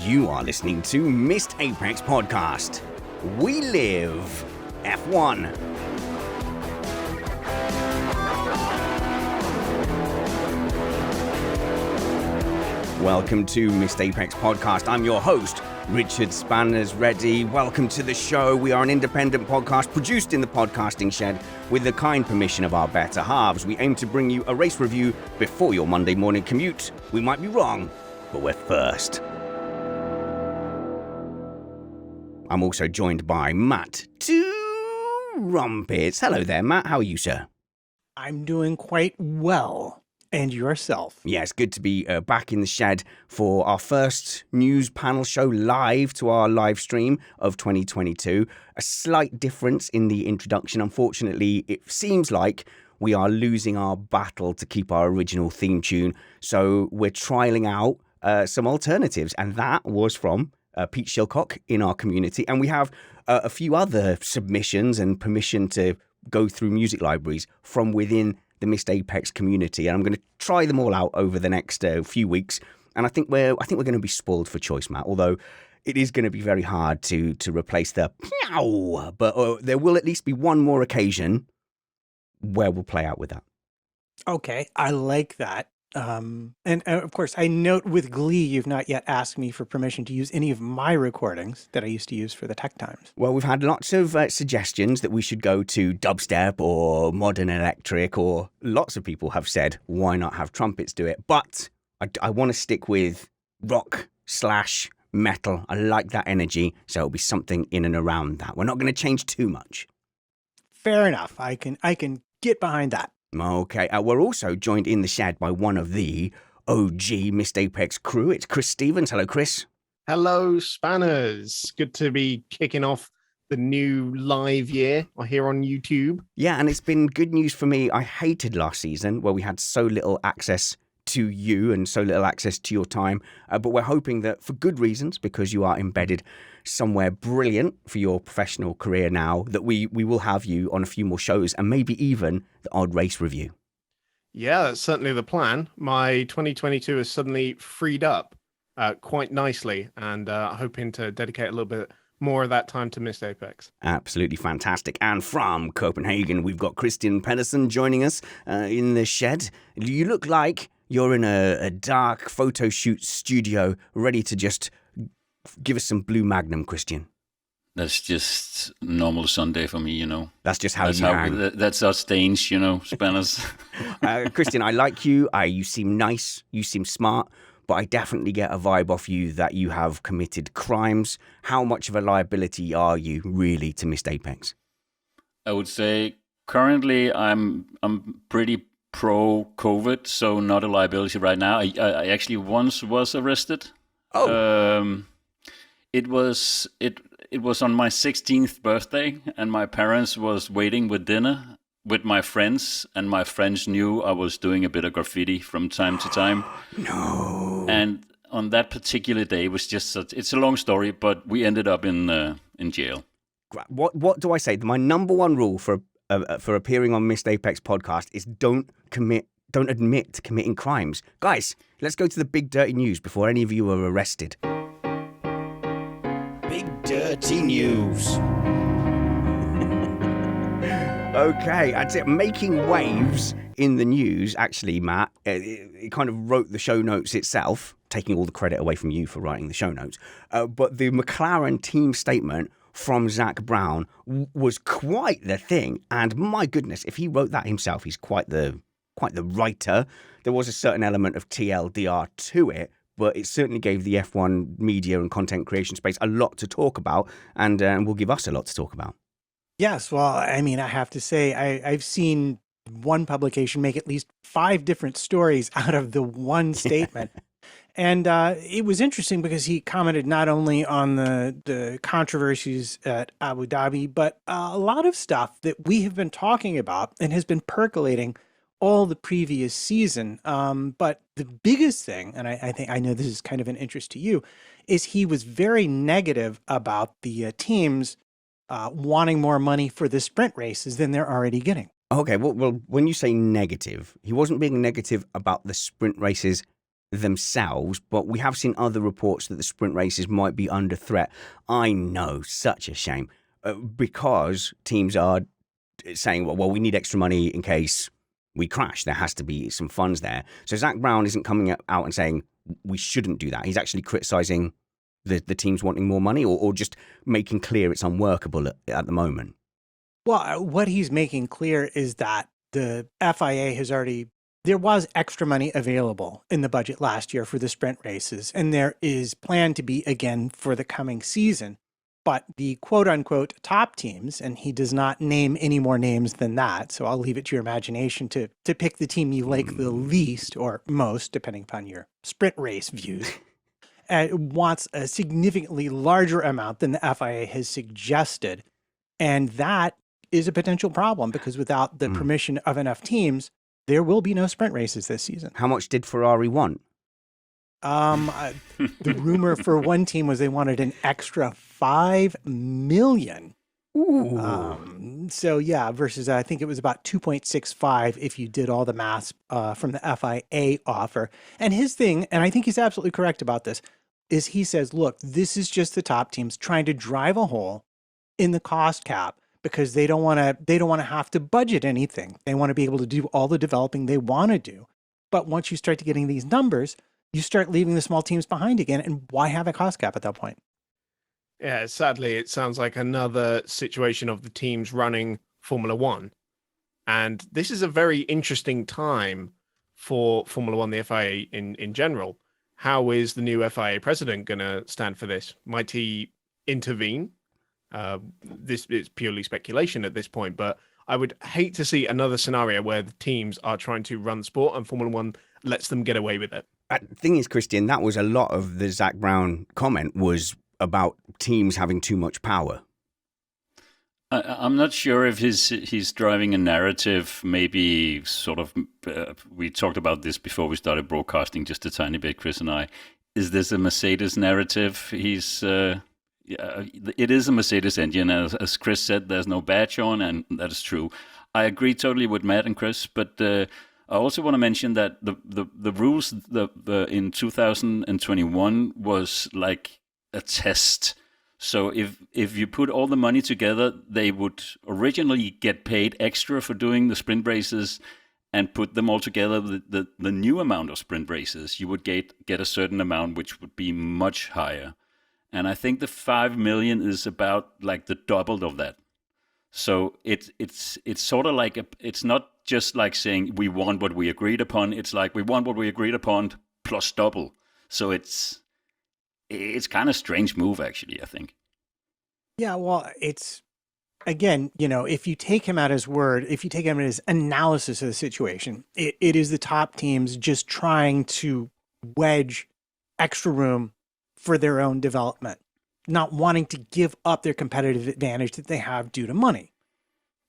You are listening to Missed Apex Podcast. We live F1. Welcome to Missed Apex Podcast. I'm your host, Richard Spanner's Ready. Welcome to the show. We are an independent podcast produced in the podcasting shed with the kind permission of our better halves. We aim to bring you a race review before your Monday morning commute. We might be wrong, but we're first. I'm also joined by Matt Trumpets. Hello there, Matt. How are you, sir? I'm doing quite well. And yourself? Yeah, it's good to be back in the shed for our first news panel show live to our live stream of 2022. A slight difference in the introduction. Unfortunately, it seems like we are losing our battle to keep our original theme tune. So we're trialing out some alternatives. And that was from Pete Shilcock in our community. And we have a few other submissions and permission to go through music libraries from within the Missed Apex community, and I'm going to try them all out over the next few weeks. And I think we're going to be spoiled for choice, Matt. Although it is going to be very hard to replace the meow, but there will at least be one more occasion where we'll play out with that. Okay, I like that. And of course, I note with glee you've not yet asked me for permission to use any of my recordings that I used to use for the Tech Times. Well, we've had lots of suggestions that we should go to dubstep or modern electric, or lots of people have said, why not have Trumpets do it? But I want to stick with rock/metal. I like that energy, so it'll be something in and around that. We're not going to change too much. Fair enough. I can get behind that. Okay, we're also joined in the shed by one of the OG Missed Apex crew. It's Chris Stevens. Hello, Chris. Hello, Spanners. Good to be kicking off the new live year here on YouTube. Yeah, and it's been good news for me. I hated last season where we had so little access to you and so little access to your time. But we're hoping that for good reasons, because you are embedded somewhere brilliant for your professional career now, that we will have you on a few more shows and maybe even the odd race review. Yeah, that's certainly the plan. My 2022 is suddenly freed up quite nicely, and hoping to dedicate a little bit more of that time to Missed Apex. Absolutely fantastic. And from Copenhagen, we've got Kristian Pedersen joining us in the shed. You look like you're in a dark photo shoot studio ready to just give us some Blue Magnum, Kristian. That's just normal Sunday for me, you know. That's just how you hang. That's us Danes, you know, Spanners. Kristian, I like you. You seem nice. You seem smart. But I definitely get a vibe off you that you have committed crimes. How much of a liability are you really to Missed Apex? I would say currently I'm pretty pro-COVID, so not a liability right now. I actually once was arrested. Oh. It was on my 16th birthday, and my parents was waiting with dinner with my friends, and my friends knew I was doing a bit of graffiti from time to time. No. And on that particular day, it was just it's a long story, but we ended up in jail. What do I say? My number one rule for appearing on Missed Apex Podcast is don't admit to committing crimes. Guys, let's go to the big dirty news before any of you are arrested. Big dirty news. Okay, that's it. Making waves in the news. Actually, Matt, it kind of wrote the show notes itself, taking all the credit away from you for writing the show notes. But the McLaren team statement from Zach Brown was quite the thing. And my goodness, if he wrote that himself, he's quite the writer. There was a certain element of TLDR to it, but it certainly gave the F1 media and content creation space a lot to talk about, and will give us a lot to talk about. Yes, well, I mean, I have to say, I've seen one publication make at least 5 different stories out of the one statement. And it was interesting because he commented not only on the controversies at Abu Dhabi, but a lot of stuff that we have been talking about and has been percolating all the previous season. But the biggest thing, and I know this is kind of an interest to you, is he was very negative about the teams wanting more money for the sprint races than they're already getting. Okay, well, when you say negative, he wasn't being negative about the sprint races themselves, but we have seen other reports that the sprint races might be under threat. I know, such a shame, because teams are saying, well, we need extra money in case we crash. There has to be some funds there. So Zach Brown isn't coming out and saying we shouldn't do that. He's actually criticising the teams wanting more money, or just making clear it's unworkable at the moment. Well, what he's making clear is that the FIA has already, there was extra money available in the budget last year for the sprint races, and there is planned to be again for the coming season. But the quote unquote top teams, and he does not name any more names than that, so I'll leave it to your imagination to pick the team you like the least or most, depending upon your sprint race views, wants a significantly larger amount than the FIA has suggested. And that is a potential problem, because without the permission of enough teams, there will be no sprint races this season. How much did Ferrari want? The rumor for one team was they wanted an extra $5 million. Ooh. So yeah, versus I think it was about 2.65 if you did all the math from the FIA offer. And his thing, and I think he's absolutely correct about this, is he says, look, this is just the top teams trying to drive a hole in the cost cap, because they don't want to have to budget anything. They want to be able to do all the developing they want to do. But once you start to getting these numbers, you start leaving the small teams behind again. And why have a cost cap at that point? Yeah, sadly, it sounds like another situation of the teams running Formula One. And this is a very interesting time for Formula One, the FIA in general. How is the new FIA president going to stand for this? Might he intervene? This is purely speculation at this point, but I would hate to see another scenario where the teams are trying to run the sport and Formula One lets them get away with it. The thing is, Kristian, that was a lot of the Zach Brown comment was about teams having too much power. I'm not sure if he's driving a narrative, maybe sort of, we talked about this before we started broadcasting just a tiny bit, Chris and I. Is this a Mercedes narrative? Yeah, it is a Mercedes engine. As Chris said, there's no badge on, and that is true. I agree totally with Matt and Chris, but I also want to mention that the rules in 2021 was like a test. So if you put all the money together, they would originally get paid extra for doing the sprint races, and put them all together, the new amount of sprint races, you would get a certain amount, which would be much higher. And I think the 5 million is about like the double of that. So it's sort of like it's not just like saying we want what we agreed upon. It's like we want what we agreed upon plus double. So it's kind of strange move, actually, I think. Yeah, well, it's, again, if you take him at his word, if you take him at his analysis of the situation, it is the top teams just trying to wedge extra room for their own development, not wanting to give up their competitive advantage that they have due to money.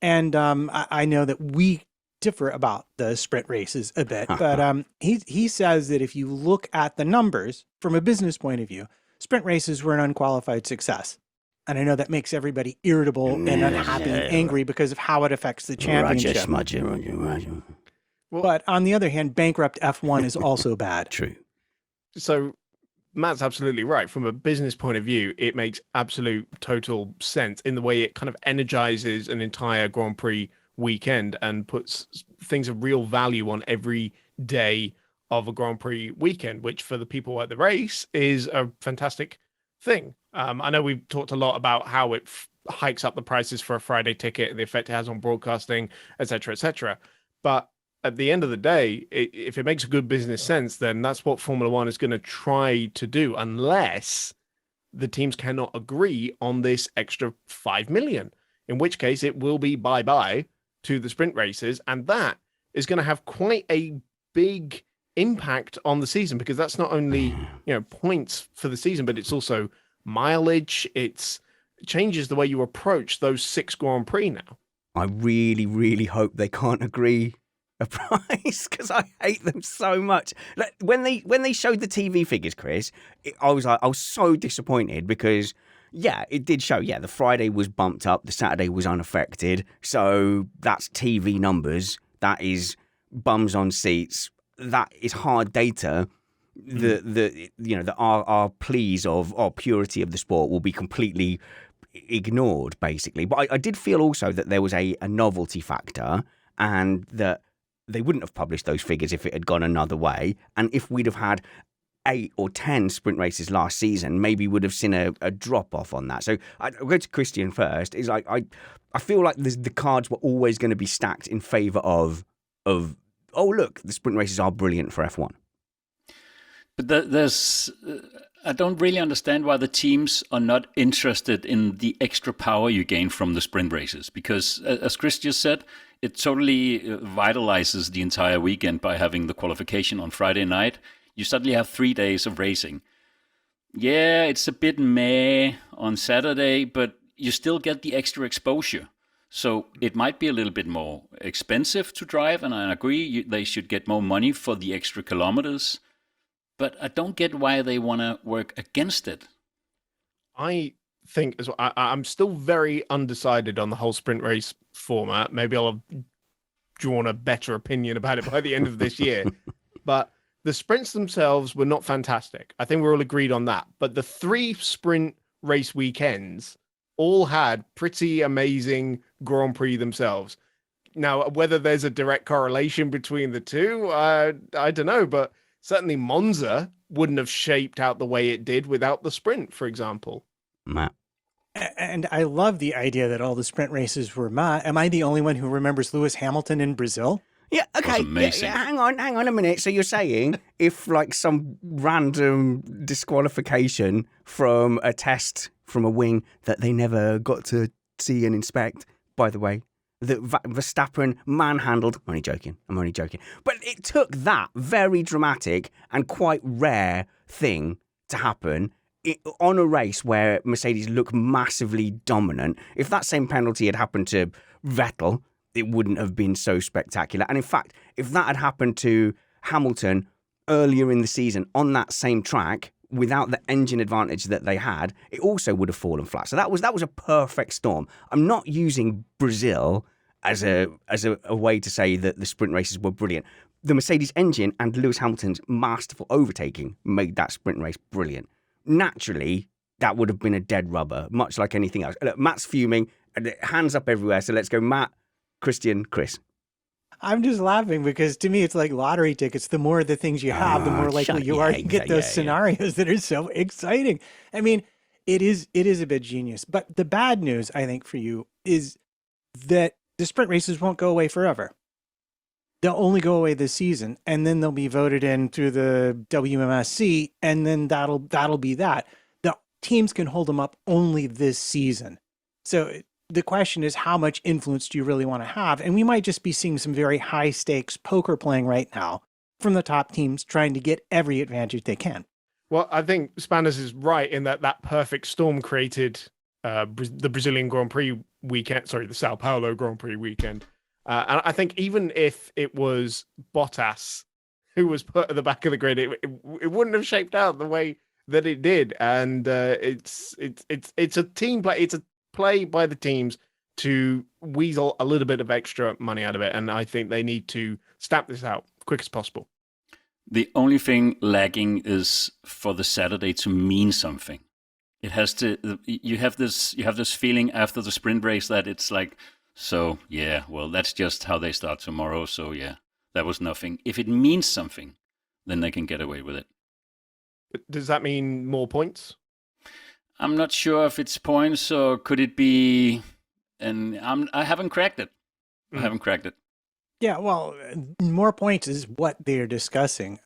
And I know that we differ about the sprint races a bit, but he says that if you look at the numbers from a business point of view, sprint races were an unqualified success. And I know that makes everybody irritable and unhappy and angry because of how it affects the championship. Roger. But on the other hand, bankrupt F1 is also bad. True. So Matt's absolutely right. From a business point of view, it makes absolute total sense in the way it kind of energizes an entire Grand Prix weekend and puts things of real value on every day of a Grand Prix weekend, which for the people at the race is a fantastic thing. I know we've talked a lot about how it hikes up the prices for a Friday ticket, the effect it has on broadcasting, etc., etc. But at the end of the day, if it makes a good business sense, then that's what Formula One is going to try to do, unless the teams cannot agree on this extra 5 million, in which case it will be bye-bye to the sprint races. And that is going to have quite a big impact on the season, because that's not only, points for the season, but it's also mileage. It changes the way you approach those 6 Grand Prix now. I really, really hope they can't agree a price, because I hate them so much. Like, when they showed the TV figures, Chris, I was so disappointed, because it did show. Yeah, the Friday was bumped up, the Saturday was unaffected. So that's TV numbers. That is bums on seats. That is hard data. our pleas of purity of the sport will be completely ignored, basically. But I did feel also that there was a novelty factor, and that they wouldn't have published those figures if it had gone another way. And if we'd have had 8 or 10 sprint races last season, maybe would have seen a drop off on that. So I'll go to Kristian first. Is like I feel like the cards were always going to be stacked in favour of oh look, the sprint races are brilliant for F1. But there's I don't really understand why the teams are not interested in the extra power you gain from the sprint races, because as Chris just said, it totally vitalizes the entire weekend by having the qualification on Friday night. You suddenly have 3 days of racing. Yeah, it's a bit meh on Saturday, but you still get the extra exposure. So it might be a little bit more expensive to drive, and I agree they should get more money for the extra kilometers. But I don't get why they want to work against it. I think as well, I'm still very undecided on the whole sprint race format. Maybe I'll have drawn a better opinion about it by the end of this year. But the sprints themselves were not fantastic. I think we're all agreed on that. But the 3 sprint race weekends all had pretty amazing Grand Prix themselves. Now, whether there's a direct correlation between the two, I don't know. But certainly Monza wouldn't have shaped out the way it did without the sprint, for example. Matt. And I love the idea that all the sprint races were Am I the only one who remembers Lewis Hamilton in Brazil? Yeah, okay. Yeah, hang on a minute. So you're saying if like some random disqualification from a test from a wing that they never got to see and inspect, by the way, that Verstappen manhandled. I'm only joking. But it took that very dramatic and quite rare thing to happen on a race where Mercedes looked massively dominant. If that same penalty had happened to Vettel, it wouldn't have been so spectacular. And in fact, if that had happened to Hamilton earlier in the season on that same track, without the engine advantage that they had, it also would have fallen flat. So that was a perfect storm. I'm not using Brazil as a way to say that the sprint races were brilliant. The Mercedes engine and Lewis Hamilton's masterful overtaking made that sprint race brilliant. Naturally, that would have been a dead rubber, much like anything else. Look, Matt's fuming, hands up everywhere. So let's go Matt, Kristian, Chris. I'm just laughing because to me, it's like lottery tickets. The more of the things you have, the more likely you are to get those scenarios that are so exciting. I mean, it is a bit genius. But the bad news, I think, for you is that the sprint races won't go away forever. They'll only go away this season, and then they'll be voted in through the WMSC, and then that'll be that. The teams can hold them up only this season. So the question is, how much influence do you really want to have? And we might just be seeing some very high stakes poker playing right now from the top teams trying to get every advantage they can. Well, I think Spanos is right in that perfect storm created the Brazilian Grand Prix weekend, the Sao Paulo Grand Prix weekend. And I think even if it was Bottas who was put at the back of the grid, it wouldn't have shaped out the way that it did. And it's a team play. It's a play by the teams to weasel a little bit of extra money out of it, and I think they need to stamp this out quick as possible. The only thing lagging is for the Saturday to mean something. It has to. You have this feeling after the sprint race that it's like, so yeah, well, that's just how they start tomorrow. So yeah, that was nothing. If it means something, then they can get away with it. Does that mean more points? I'm not sure if it's points or could it be, and I haven't cracked it. I haven't cracked it. Yeah, well, more points is what they're discussing.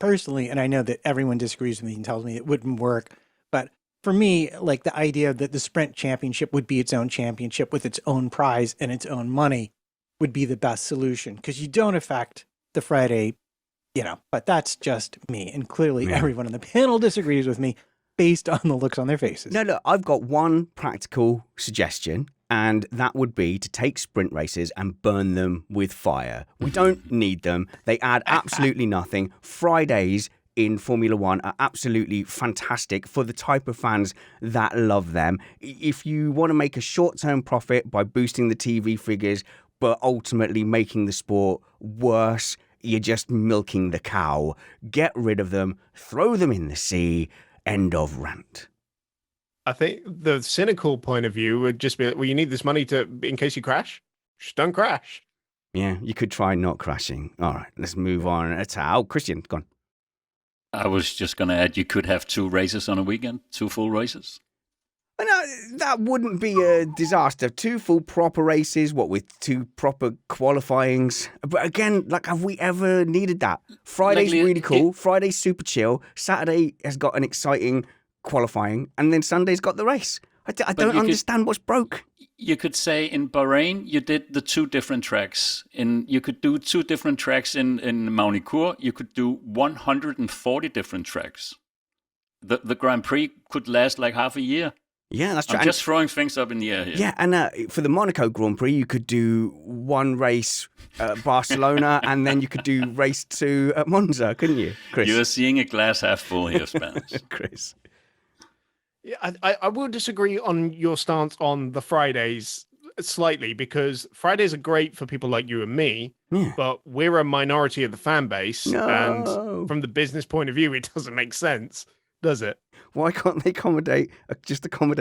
Personally, and I know that everyone disagrees with me and tells me it wouldn't work, but for me, like the idea that the sprint championship would be its own championship with its own prize and its own money would be the best solution, because you don't affect the Friday, but that's just me. And clearly everyone on the panel disagrees with me, based on the looks on their faces. No, look, I've got one practical suggestion, and that would be to take sprint races and burn them with fire. We don't need them. They add absolutely nothing. Fridays in Formula One are absolutely fantastic for the type of fans that love them. If you want to make a short-term profit by boosting the TV figures, but ultimately making the sport worse, you're just milking the cow. Get rid of them, throw them in the sea. End of rant. I think the cynical point of view would just be, well, you need this money in case you crash. Just don't crash. Yeah, you could try not crashing. All right, let's move on. Kristian, go on. I was just going to add, you could have 2 races on a weekend, 2 full races. No, that wouldn't be a disaster. 2 full proper races, with 2 proper qualifyings. But again, have we ever needed that? Friday's really cool. Friday's super chill. Saturday has got an exciting qualifying, and then Sunday's got the race. I don't understand what's broke. You could say in Bahrain, you did the 2 different tracks. You could do 2 different tracks in Maunicourt. You could do 140 different tracks. The Grand Prix could last like half a year. Yeah, that's true. I'm just throwing things up in the air here. Yeah, and for the Monaco Grand Prix, you could do 1 race at Barcelona, and then you could do race 2 at Monza, couldn't you, Chris? You're seeing a glass half full here, Spanish. Chris. Yeah, I will disagree on your stance on the Fridays slightly, because Fridays are great for people like you and me, but we're a minority of the fan base, and from the business point of view, it doesn't make sense, does it? Why can't they accommodate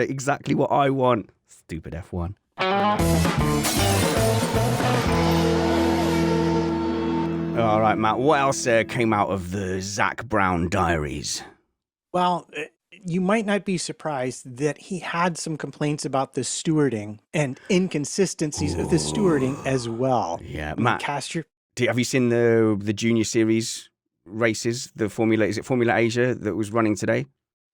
exactly what I want? Stupid F1. All right, Matt, what else came out of the Zak Brown diaries? Well, you might not be surprised that he had some complaints about the stewarding and inconsistencies of the stewarding as well. Yeah, Matt, have you seen the Junior Series races? Is it Formula Asia that was running today?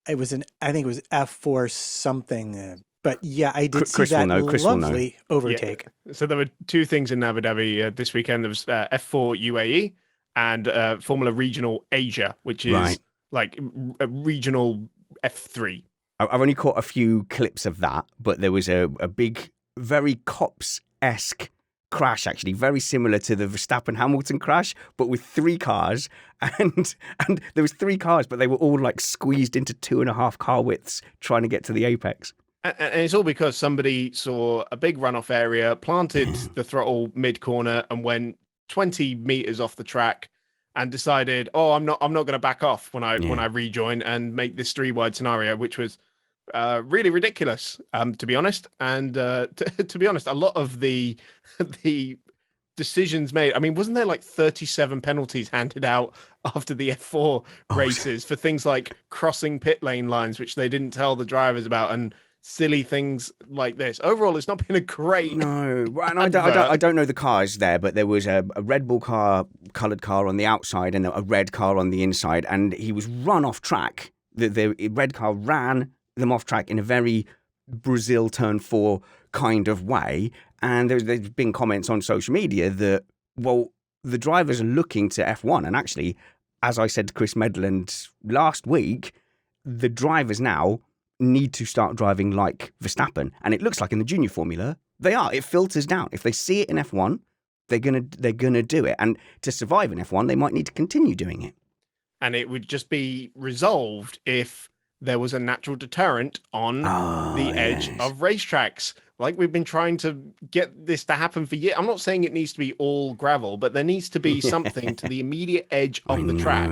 I think it was F4 something. But yeah, I did see Chris that Chris lovely overtake. Yeah. So there were 2 things in Abu Dhabi this weekend. There was F4 UAE and Formula Regional Asia, which is like a regional F3. I've only caught a few clips of that, but there was a big, very Cops-esque crash, actually, very similar to the Verstappen-Hamilton crash, but with 3 cars, and there was 3 cars, but they were all like squeezed into 2.5 car widths trying to get to the apex. And it's all because somebody saw a big runoff area, planted the throttle mid-corner, and went 20 meters off the track, and decided, I'm not going to back off when I rejoin and make this 3-wide scenario, which was really ridiculous, to be honest. And to be honest, a lot of the decisions made, I mean, wasn't there like 37 penalties handed out after the F4 races for things like crossing pit lane lines, which they didn't tell the drivers about, and silly things like this? Overall, it's not been a great... No, and I don't know the cars there, but there was a Red Bull coloured car on the outside and a red car on the inside, and he was run off track. The red car ran them off track in a very Brazil Turn 4 kind of way, and there's been comments on social media that, well, the drivers are looking to F1, and actually, as I said to Chris Medland last week, the drivers now need to start driving like Verstappen, and it looks like in the junior formula they are. It filters down. If they see it in F1, they're gonna do it, and to survive in F1, they might need to continue doing it. And it would just be resolved if there was a natural deterrent on the edge of racetracks. Like we've been trying to get this to happen for years. I'm not saying it needs to be all gravel, but there needs to be something to the immediate edge of the track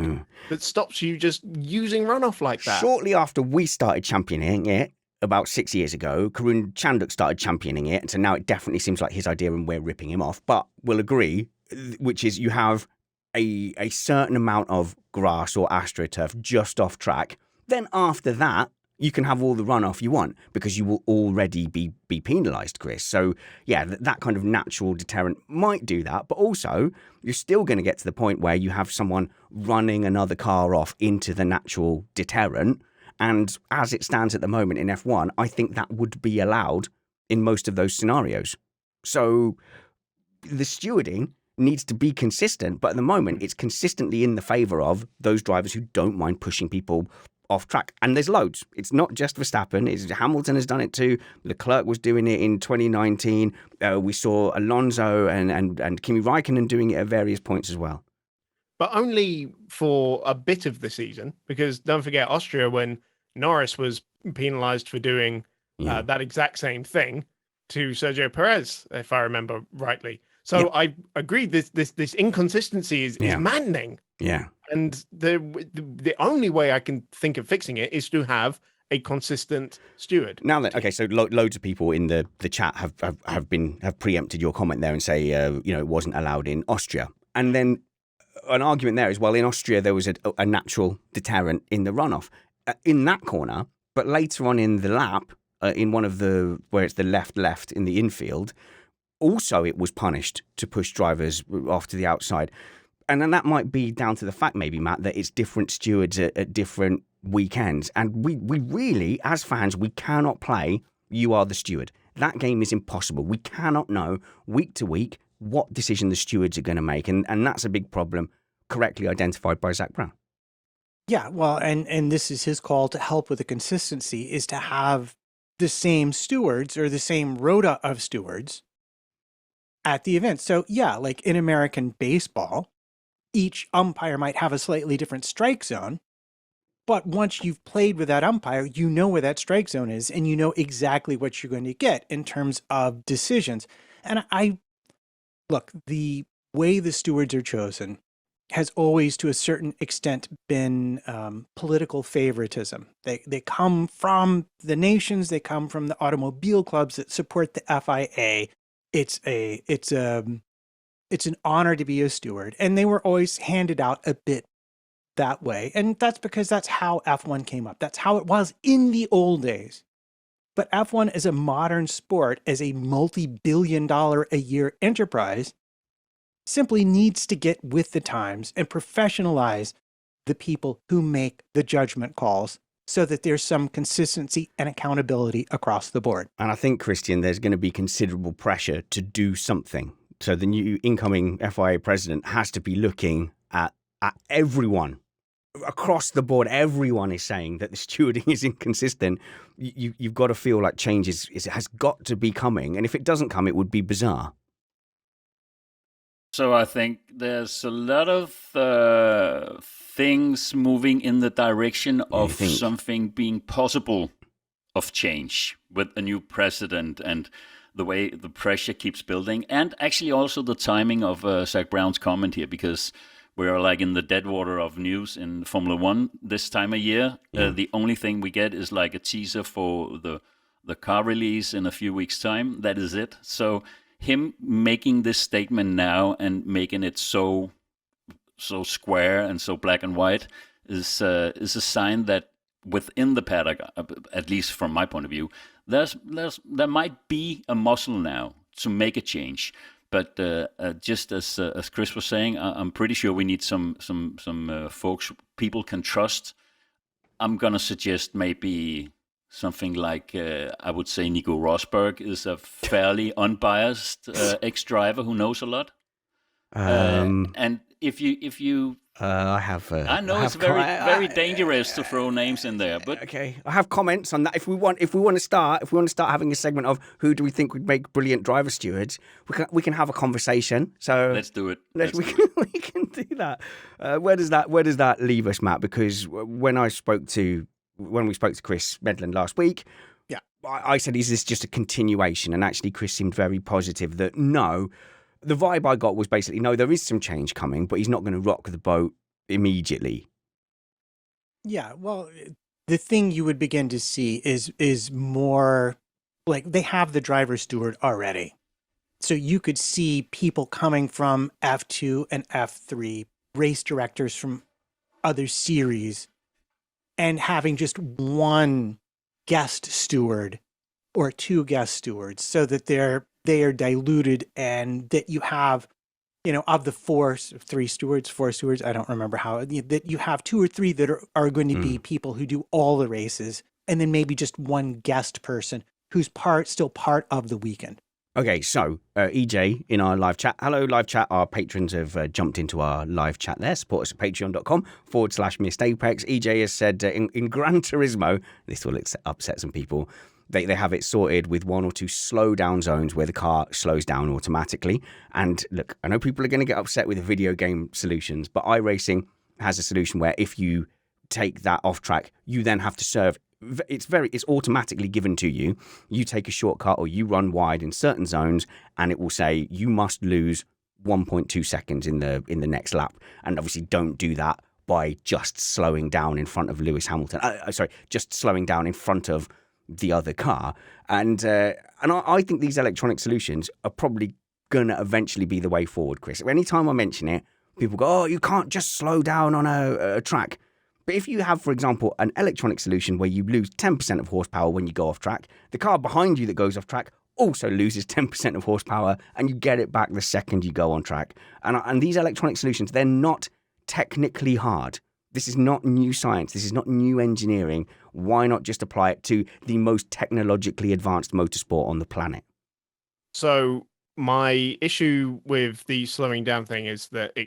that stops you just using runoff like that. Shortly after we started championing it, about 6 years ago, Karun Chanduk started championing it, and so now it definitely seems like his idea and we're ripping him off. But we'll agree, which is you have a certain amount of grass or astroturf just off track. Then after that, you can have all the runoff you want because you will already be penalised, Chris. So, yeah, that kind of natural deterrent might do that. But also, you're still going to get to the point where you have someone running another car off into the natural deterrent. And as it stands at the moment in F1, I think that would be allowed in most of those scenarios. So the stewarding needs to be consistent. But at the moment, it's consistently in the favour of those drivers who don't mind pushing people off track, and there's loads. It's not just Verstappen. Hamilton has done it too. Leclerc was doing it in 2019. We saw Alonso and Kimi Raikkonen doing it at various points as well. But only for a bit of the season, because don't forget Austria, when Norris was penalised for doing that exact same thing to Sergio Perez, if I remember rightly. So I agree. This inconsistency is maddening. Yeah. And the only way I can think of fixing it is to have a consistent steward. Now that okay, so loads of people in the chat have preempted your comment there and say it wasn't allowed in Austria, and then an argument there is, well, in Austria there was a natural deterrent in the runoff in that corner, but later on in the lap, in one of the where it's the left in the infield, also it was punished to push drivers off to the outside. And then that might be down to the fact, maybe, Matt, that it's different stewards at different weekends. And we really, as fans, we cannot play You Are the Steward. That game is impossible. We cannot know week to week what decision the stewards are going to make. And that's a big problem, correctly identified by Zak Brown. Yeah, well, and this is his call to help with the consistency, is to have the same stewards or the same rota of stewards at the event. So, yeah, like in American baseball, each umpire might have a slightly different strike zone, but once you've played with that umpire, you know where that strike zone is, and you know exactly what you're going to get in terms of decisions. And look, the way the stewards are chosen has always, to a certain extent, been political favoritism. They come from the nations, they come from the automobile clubs that support the FIA. It's an honor to be a steward, and they were always handed out a bit that way. And that's because that's how F1 came up. That's how it was in the old days. But F1 as a modern sport, as a multi-billion-dollar-a-year enterprise, simply needs to get with the times and professionalize the people who make the judgment calls so that there's some consistency and accountability across the board. And I think, Kristian, there's going to be considerable pressure to do something. So the new incoming FIA president has to be looking at everyone across the board. Everyone is saying that the stewarding is inconsistent. You've got to feel like change has got to be coming. And if it doesn't come, it would be bizarre. So I think there's a lot of things moving in the direction of something being possible of change with a new president and the way the pressure keeps building, and actually also the timing of Zak Brown's comment here, because we are like in the dead water of news in Formula One this time of year. Yeah. The only thing we get is like a teaser for the car release in a few weeks' time. That is it. So him making this statement now and making it so square and so black and white is a sign that within the paddock, at least from my point of view, there might be a muscle now to make a change. But just as Chris was saying, I'm pretty sure we need some folks people can trust. I'm gonna suggest maybe something like I would say Nico Rosberg is a fairly unbiased ex-driver who knows a lot. And if you I know it's very dangerous to throw names in there, but okay, I have comments on that. If we want to start having a segment of who do we think would make brilliant driver stewards, we can have a conversation. So let's do it. We can do that. Where does that leave us, Matt? Because when we spoke to Chris Medland last week, yeah, I said, is this just a continuation? And actually, Chris seemed very positive that no. The vibe I got was basically, no, there is some change coming, but he's not going to rock the boat immediately. Yeah, well, the thing you would begin to see is more like they have the driver steward already. So you could see people coming from F2 and F3, race directors from other series, and having just one guest steward or two guest stewards so that they are diluted, and that you have, of the four stewards, I don't remember how, that you have two or three that are going to be people who do all the races, and then maybe just one guest person who's still part of the weekend. Okay, so EJ in our live chat. Hello, live chat. Our patrons have jumped into our live chat there. Support us at patreon.com/MrApex. EJ has said in Gran Turismo, this will upset some people, They have it sorted with one or two slow down zones where the car slows down automatically. And look, I know people are going to get upset with the video game solutions, but iRacing has a solution where if you take that off track, you then have to serve it's automatically given to you. You take a shortcut or you run wide in certain zones, and it will say you must lose 1.2 seconds in the next lap, and obviously don't do that by just slowing down in front of Lewis Hamilton. Just slowing down in front of the other car. And I think these electronic solutions are probably going to eventually be the way forward, Chris. Anytime I mention it, people go, oh, you can't just slow down on a track. But if you have, for example, an electronic solution where you lose 10% of horsepower when you go off track, the car behind you that goes off track also loses 10% of horsepower, and you get it back the second you go on track. And these electronic solutions, they're not technically hard. This is not new science. This is not new engineering. Why not just apply it to the most technologically advanced motorsport on the planet? So my issue with the slowing down thing is that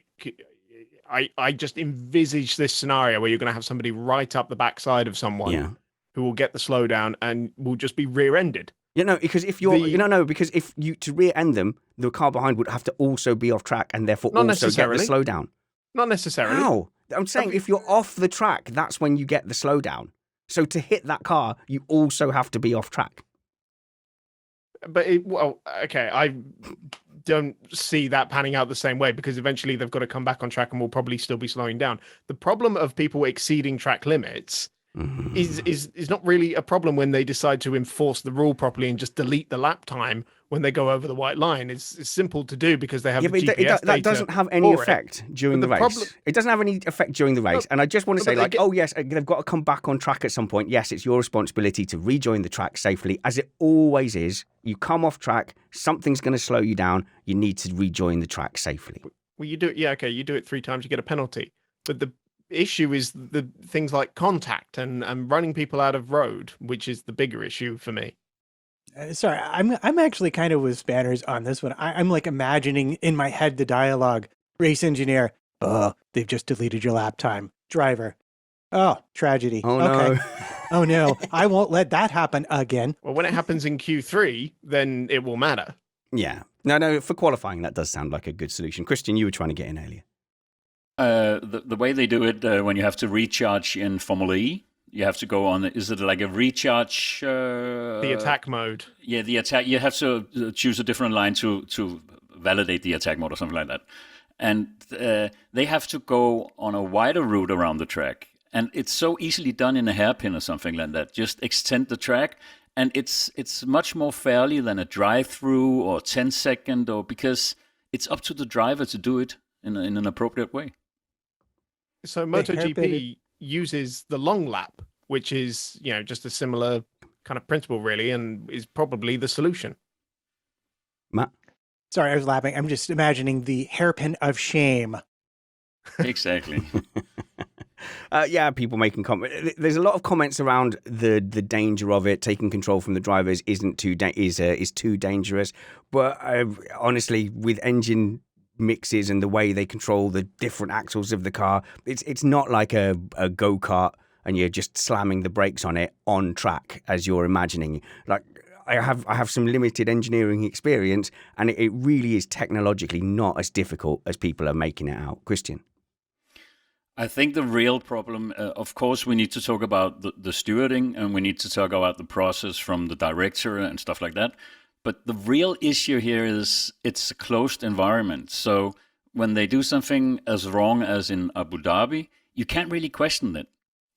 I just envisage this scenario where you're going to have somebody right up the backside of someone who will get the slowdown and will just be rear-ended. Because if to rear end them, the car behind would have to also be off track and therefore also get the slowdown. Not necessarily. How? I'm saying if you're off the track, that's when you get the slowdown. So to hit that car, you also have to be off track. But I don't see that panning out the same way, because eventually they've got to come back on track and will probably still be slowing down. The problem of people exceeding track limits is not really a problem when they decide to enforce the rule properly and just delete the lap time when they go over the white line. It's simple to do because they have the GPS data. That doesn't have any effect during the race. It doesn't have any effect during the race. And I just want to say, yes, they've got to come back on track at some point. Yes, it's your responsibility to rejoin the track safely, as it always is. You come off track, something's going to slow you down. You need to rejoin the track safely. Well, you do it. Yeah, okay. You do it 3 times, you get a penalty. But the issue is the things like contact and running people out of road, which is the bigger issue for me. Sorry, I'm actually kind of with Spanners on this one. I'm like imagining in my head the dialogue. Race engineer, oh, they've just deleted your lap time. Driver, oh, tragedy. Oh, okay. no. Oh, no, I won't let that happen again. Well, when it happens in Q3, then it will matter. Yeah. No, for qualifying, that does sound like a good solution. Kristian, you were trying to get in earlier. The way they do it when you have to recharge in Formula E, you have to go on, is it like a recharge? The attack mode. Yeah, the attack. You have to choose a different line to validate the attack mode or something like that. And they have to go on a wider route around the track. And it's so easily done in a hairpin or something like that. Just extend the track. And it's much more fairly than a drive-through or 10-second, or because it's up to the driver to do it in an appropriate way. So MotoGP uses the long lap, which is, just a similar kind of principle, really, and is probably the solution. Matt? Sorry, I was laughing. I'm just imagining the hairpin of shame. Exactly. People making comments. There's a lot of comments around the danger of it. Taking control from the drivers is too dangerous. But honestly, with engine mixes and the way they control the different axles of the car, it's not like a go-kart and you're just slamming the brakes on it on track as you're imagining. Like I have some limited engineering experience, and it really is technologically not as difficult as people are making it out. Kristian? I think the real problem, of course, we need to talk about the stewarding, and we need to talk about the process from the director and stuff like that. But the real issue here is it's a closed environment. So when they do something as wrong as in Abu Dhabi, you can't really question it.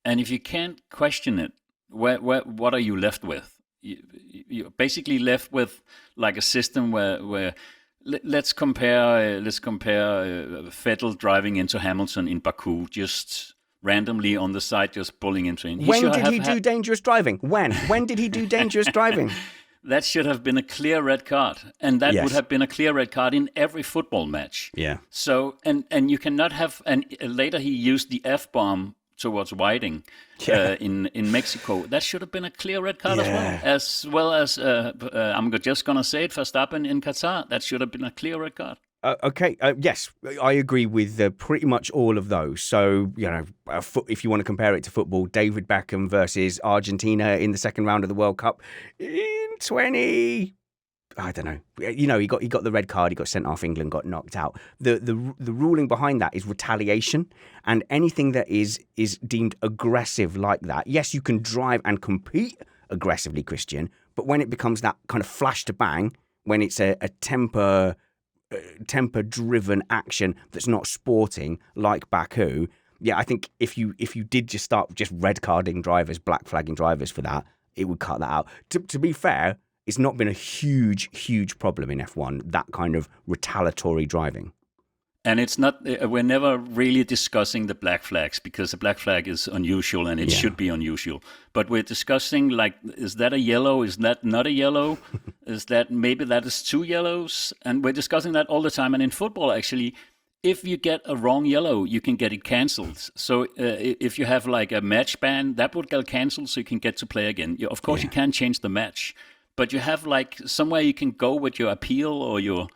And if you can't question it, what are you left with? You're basically left with like a system where let's compare Vettel driving into Hamilton in Baku, just randomly on the side, just pulling into him. When did he do dangerous driving? When did he do dangerous driving? That should have been a clear red card, and that would have been a clear red card in every football match. Yeah. So and you cannot have. And later he used the F-bomb towards Whiting in Mexico. That should have been a clear red card as well as I'm just gonna say it, Verstappen in Qatar. That should have been a clear red card. Yes, I agree with pretty much all of those. So, if you want to compare it to football, David Beckham versus Argentina in the second round of the World Cup in I don't know. You know, he got the red card. He got sent off. England got knocked out. The ruling behind that is retaliation, and anything that is deemed aggressive like that. Yes, you can drive and compete aggressively, Kristian, but when it becomes that kind of flash to bang, when it's a temper driven action that's not sporting like Baku. Yeah, I think if you did just start just red carding drivers, black flagging drivers for that, it would cut that out. To be fair, it's not been a huge problem in F1, that kind of retaliatory driving. And it's not, we're never really discussing the black flags because the black flag is unusual and it should be unusual. But we're discussing, like, is that a yellow? Is that not a yellow? Is that maybe that is 2 yellows? And we're discussing that all the time. And in football, actually, if you get a wrong yellow, you can get it cancelled. So if you have like a match ban, that would get cancelled so you can get to play again. Of course, you can't change the match. But you have like somewhere you can go with your appeal or your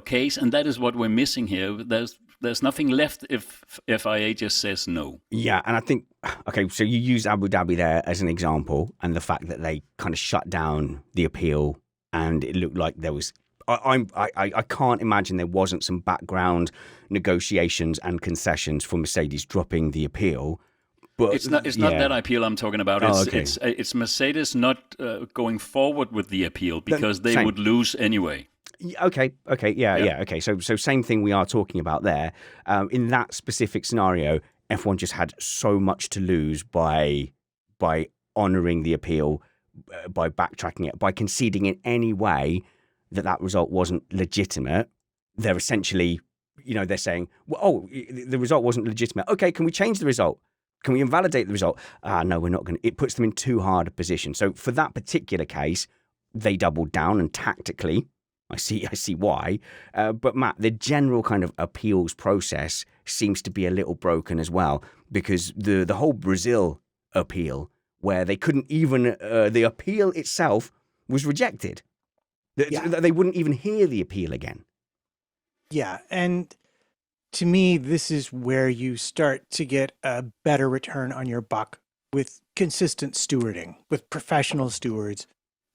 case, and that is what we're missing here. There's nothing left if FIA just says no. Yeah, and I think, okay, so you use Abu Dhabi there as an example, and the fact that they kind of shut down the appeal, and it looked like there was. I can't imagine there wasn't some background negotiations and concessions for Mercedes dropping the appeal. But it's not that appeal I'm talking about. It's Mercedes not going forward with the appeal because they would lose anyway. Okay. So same thing we are talking about there. In that specific scenario, F1 just had so much to lose by honouring the appeal, by backtracking it, by conceding in any way that result wasn't legitimate. They're essentially, they're saying, well, the result wasn't legitimate. Okay, can we change the result? Can we invalidate the result? No, we're not going to. It puts them in too hard a position. So for that particular case, they doubled down, and tactically, I see why. But Matt, the general kind of appeals process seems to be a little broken as well, because the whole Brazil appeal, where they couldn't even, the appeal itself was rejected. They wouldn't even hear the appeal again. Yeah, and to me, this is where you start to get a better return on your buck with consistent stewarding, with professional stewards,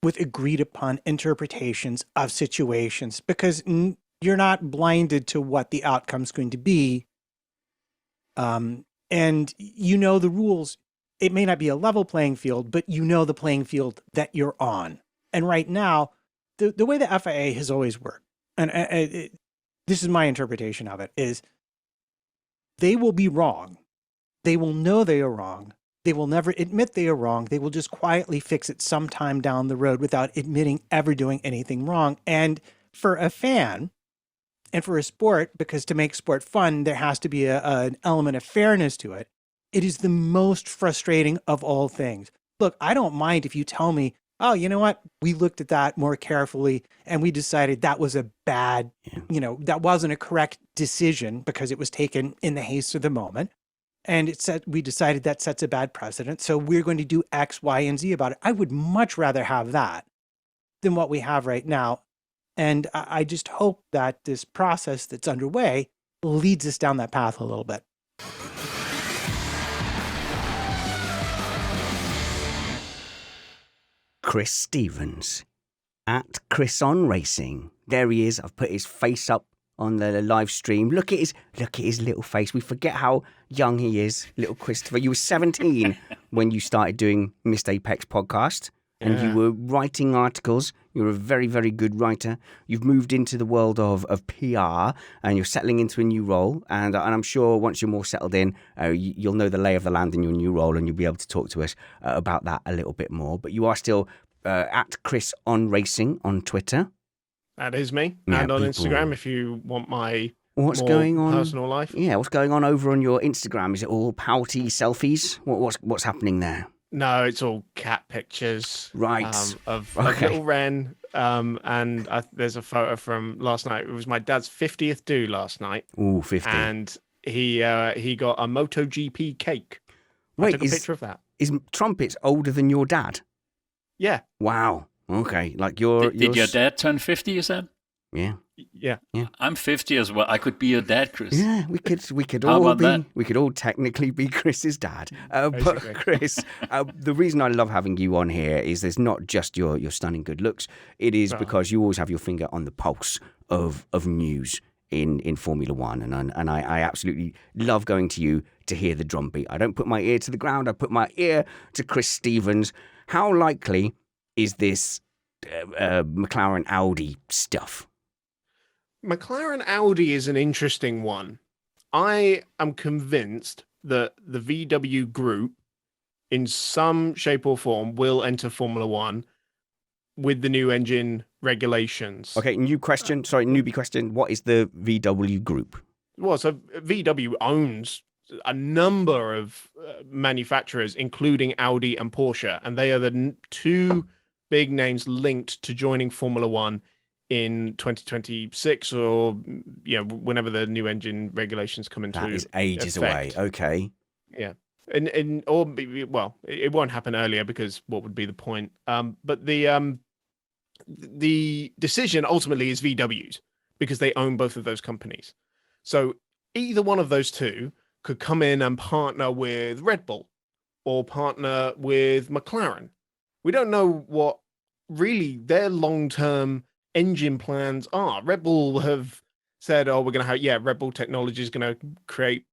with agreed upon interpretations of situations, because you're not blinded to what the outcome's going to be. And you know the rules. It may not be a level playing field, but you know the playing field that you're on. And right now, the way the FIA has always worked, and this is my interpretation of it, is they will be wrong. They will know they are wrong. They will never admit they are wrong. They will just quietly fix it sometime down the road without admitting ever doing anything wrong. And for a fan and for a sport, because to make sport fun, there has to be an element of fairness to it. It is the most frustrating of all things. Look, I don't mind if you tell me, oh, you know what? We looked at that more carefully and we decided that was a bad, that wasn't a correct decision because it was taken in the haste of the moment. And we decided that sets a bad precedent. So we're going to do X, Y, and Z about it. I would much rather have that than what we have right now. And I just hope that this process that's underway leads us down that path a little bit. Chris Stevens at Chris on Racing. There he is. I've put his face up on the live stream. Look at his little face. We forget how young he is, little Christopher. You were 17 when you started doing Missed Apex podcast, and you were writing articles. You're a very, very good writer. You've moved into the world of PR, and you're settling into a new role. And I'm sure once you're more settled in, you'll know the lay of the land in your new role, and you'll be able to talk to us about that a little bit more. But you are still at Chris on Racing on Twitter. That is me. Yeah, and on Instagram, if you want my going on personal life. Yeah, what's going on over on your Instagram? Is it all pouty selfies? What's happening there? No, it's all cat pictures. Right. Of little Ren. And there's a photo from last night. It was my dad's 50th do last night. Ooh, 50. And he got a MotoGP cake. Wait, I took a picture of that. Is Trumpets older than your dad? Yeah. Wow. Okay. Like did your dad turn 50, you said? Yeah. Yeah. I'm 50 as well. I could be your dad, Chris. Yeah, we could How all about be. that? We could all technically be Chris's dad. But Basically. Chris, the reason I love having you on here is there's not just your stunning good looks. It is because you always have your finger on the pulse of news in Formula One, and I absolutely love going to you to hear the drumbeat. I don't put my ear to the ground. I put my ear to Chris Stevens. How likely is this McLaren Audi stuff? McLaren Audi is an interesting one. I am convinced that the VW group, in some shape or form, will enter Formula One with the new engine regulations. Okay, newbie question. What is the VW group? Well, so VW owns a number of manufacturers, including Audi and Porsche, and they are the two big names linked to joining Formula One in 2026, or whenever the new engine regulations come into That is ages effect. away. Okay. Yeah, well, it won't happen earlier, because what would be the point? But the decision ultimately is VW's, because they own both of those companies. So either one of those two could come in and partner with Red Bull or partner with McLaren. We don't know what really their long-term engine plans are. Red Bull have said, we're going to have, Red Bull technology is going to create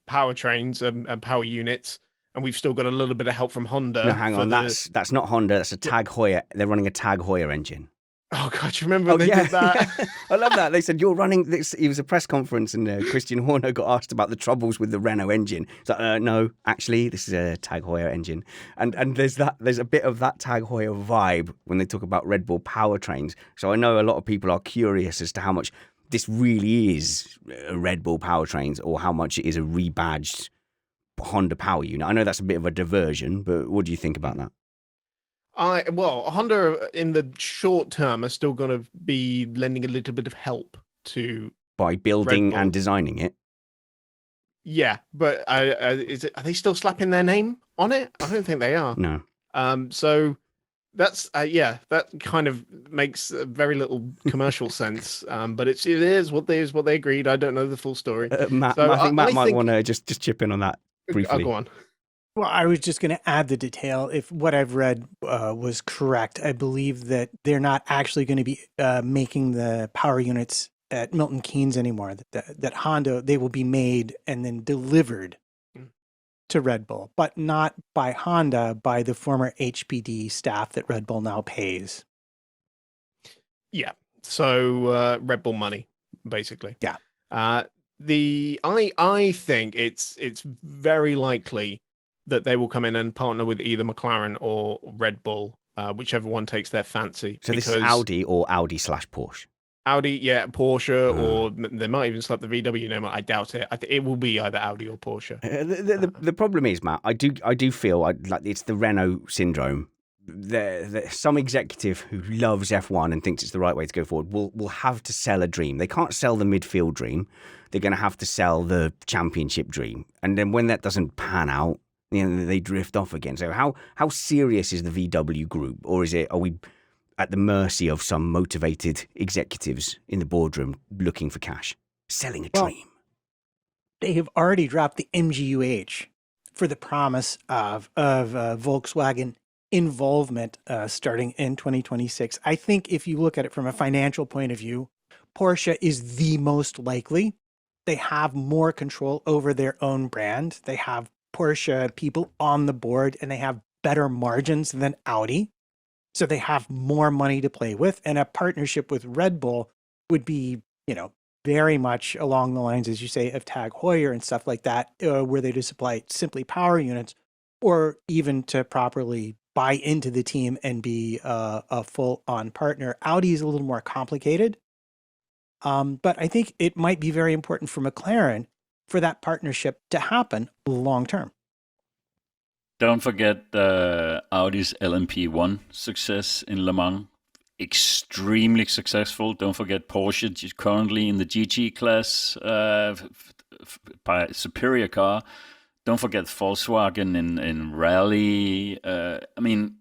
powertrains and power units, and we've still got a little bit of help from Honda. No, hang on, that's not Honda, that's a Tag Heuer. They're running a Tag Heuer engine. Oh God, you remember when they did that? Yeah. I love that. They said, you're running this. It was a press conference, and Christian Horner got asked about the troubles with the Renault engine. He's like, no, actually, this is a Tag Heuer engine. And there's a bit of that Tag Heuer vibe when they talk about Red Bull powertrains. So I know a lot of people are curious as to how much this really is a Red Bull powertrains, or how much it is a rebadged Honda power unit. I know that's a bit of a diversion, but what do you think about that? Honda in the short term are still going to be lending a little bit of help to by building and designing it. Yeah, but are they still slapping their name on it? I don't think they are. No. So that's that kind of makes very little commercial sense. But it is what they agreed. I don't know the full story. Matt, so I think Matt might want to just chip in on that briefly. I'll go on. Well, I was just going to add the detail. If what I've read was correct, I believe that they're not actually going to be making the power units at Milton Keynes anymore. That Honda, they will be made and then delivered to Red Bull, but not by Honda, by the former HPD staff that Red Bull now pays. Yeah. So Red Bull money, basically. Yeah. I think it's very likely that they will come in and partner with either McLaren or Red Bull, whichever one takes their fancy. So this is Audi or Audi/Porsche? Audi, yeah, Porsche, or they might even slap the VW name. I doubt it. It will be either Audi or Porsche. The problem is, Matt, I do feel like it's the Renault syndrome. Some executive who loves F1 and thinks it's the right way to go forward will have to sell a dream. They can't sell the midfield dream. They're going to have to sell the championship dream. And then when that doesn't pan out, they drift off again. So how serious is the VW group, or are we at the mercy of some motivated executives in the boardroom looking for cash, selling a dream? They have already dropped the MGUH for the promise of Volkswagen involvement starting in 2026. I think if you look at it from a financial point of view, Porsche is the most likely. They have more control over their own brand. They have Porsche people on the board, and they have better margins than Audi. So they have more money to play with, and a partnership with Red Bull would be, very much along the lines, as you say, of Tag Heuer and stuff like that, where they just supply simply power units, or even to properly buy into the team and be a full-on partner. Audi is a little more complicated, but I think it might be very important for McLaren for that partnership to happen long term. Don't forget Audi's LMP1 success in Le Mans. Extremely successful. Don't forget Porsche currently in the GT class by a superior car. Don't forget Volkswagen in rally. And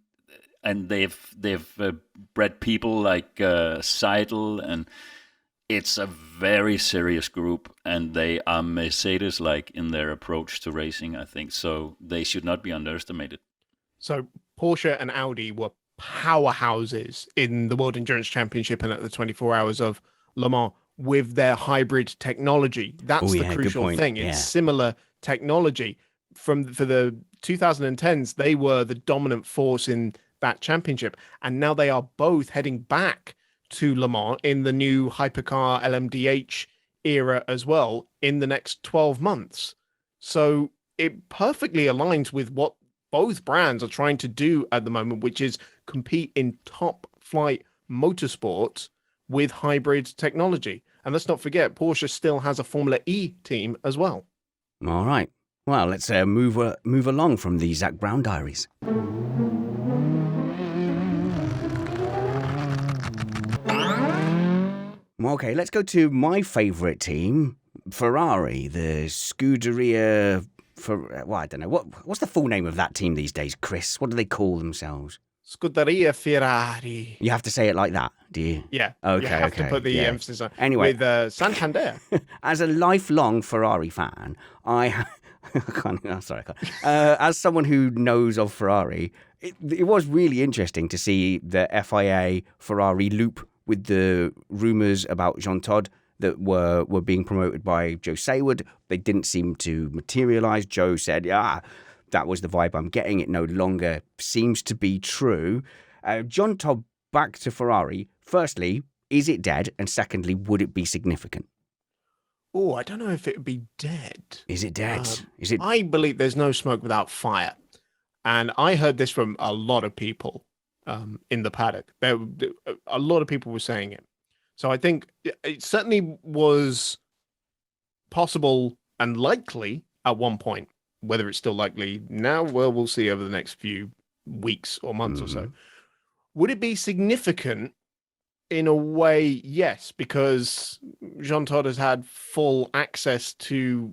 they've bred people like Seidel, and It's a very serious group, and they are Mercedes-like in their approach to racing, I think. So they should not be underestimated. So Porsche and Audi were powerhouses in the World Endurance Championship and at the 24 Hours of Le Mans with their hybrid technology. That's the crucial thing. It's similar technology. For the 2010s, they were the dominant force in that championship, and now they are both heading back to Le Mans in the new hypercar LMDH era as well in the next 12 months. So it perfectly aligns with what both brands are trying to do at the moment, which is compete in top flight motorsports with hybrid technology. And let's not forget, Porsche still has a Formula E team as well. All right. Well, let's move along from the Zach Brown diaries. Okay, let's go to my favourite team, Ferrari, the Scuderia. I don't know. What's the full name of that team these days, Chris? What do they call themselves? Scuderia Ferrari. You have to say it like that, do you? Yeah. Okay. You have to put the emphasis on. Anyway, with Santander. As a lifelong Ferrari fan, as someone who knows of Ferrari, it was really interesting to see the FIA Ferrari loop with the rumours about Jean Todt that were being promoted by Joe Sayward. They didn't seem to materialise. Joe said, that was the vibe I'm getting. It no longer seems to be true. Jean Todt back to Ferrari. Firstly, is it dead? And secondly, would it be significant? Oh, I don't know if it would be dead. Is it dead? I believe there's no smoke without fire. And I heard this from a lot of people in the paddock. A lot of people were saying it. So I think it certainly was possible and likely at one point. Whether it's still likely now, well, we'll see over the next few weeks or months or so. Would it be significant? In a way, yes, because Jean Todt has had full access to,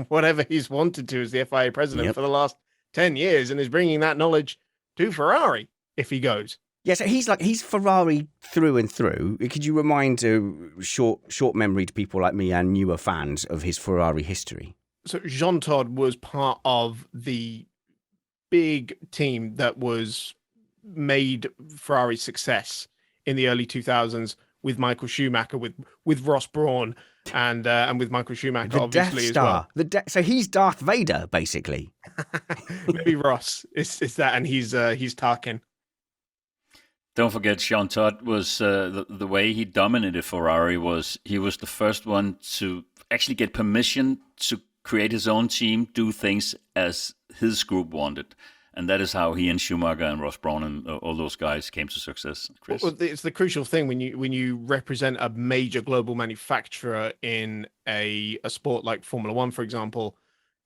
whatever he's wanted to as the FIA president for the last 10 years, and is bringing that knowledge to Ferrari if he goes. Yeah, so he's Ferrari through and through. Could you remind short memoried people like me and newer fans of his Ferrari history? So Jean Todt was part of the big team that was made Ferrari's success in the early 2000s with Michael Schumacher, with Ross Brawn, and with Michael Schumacher, the obviously, Death Star. as well. So he's Darth Vader, basically. Maybe Ross is that, and he's Tarkin. Don't forget, Jean Todt was the way he dominated Ferrari was he was the first one to actually get permission to create his own team, do things as his group wanted. And that is how he and Schumacher and Ross Brawn and all those guys came to success, Chris. Well, it's the crucial thing when you represent a major global manufacturer in a sport like Formula One, for example,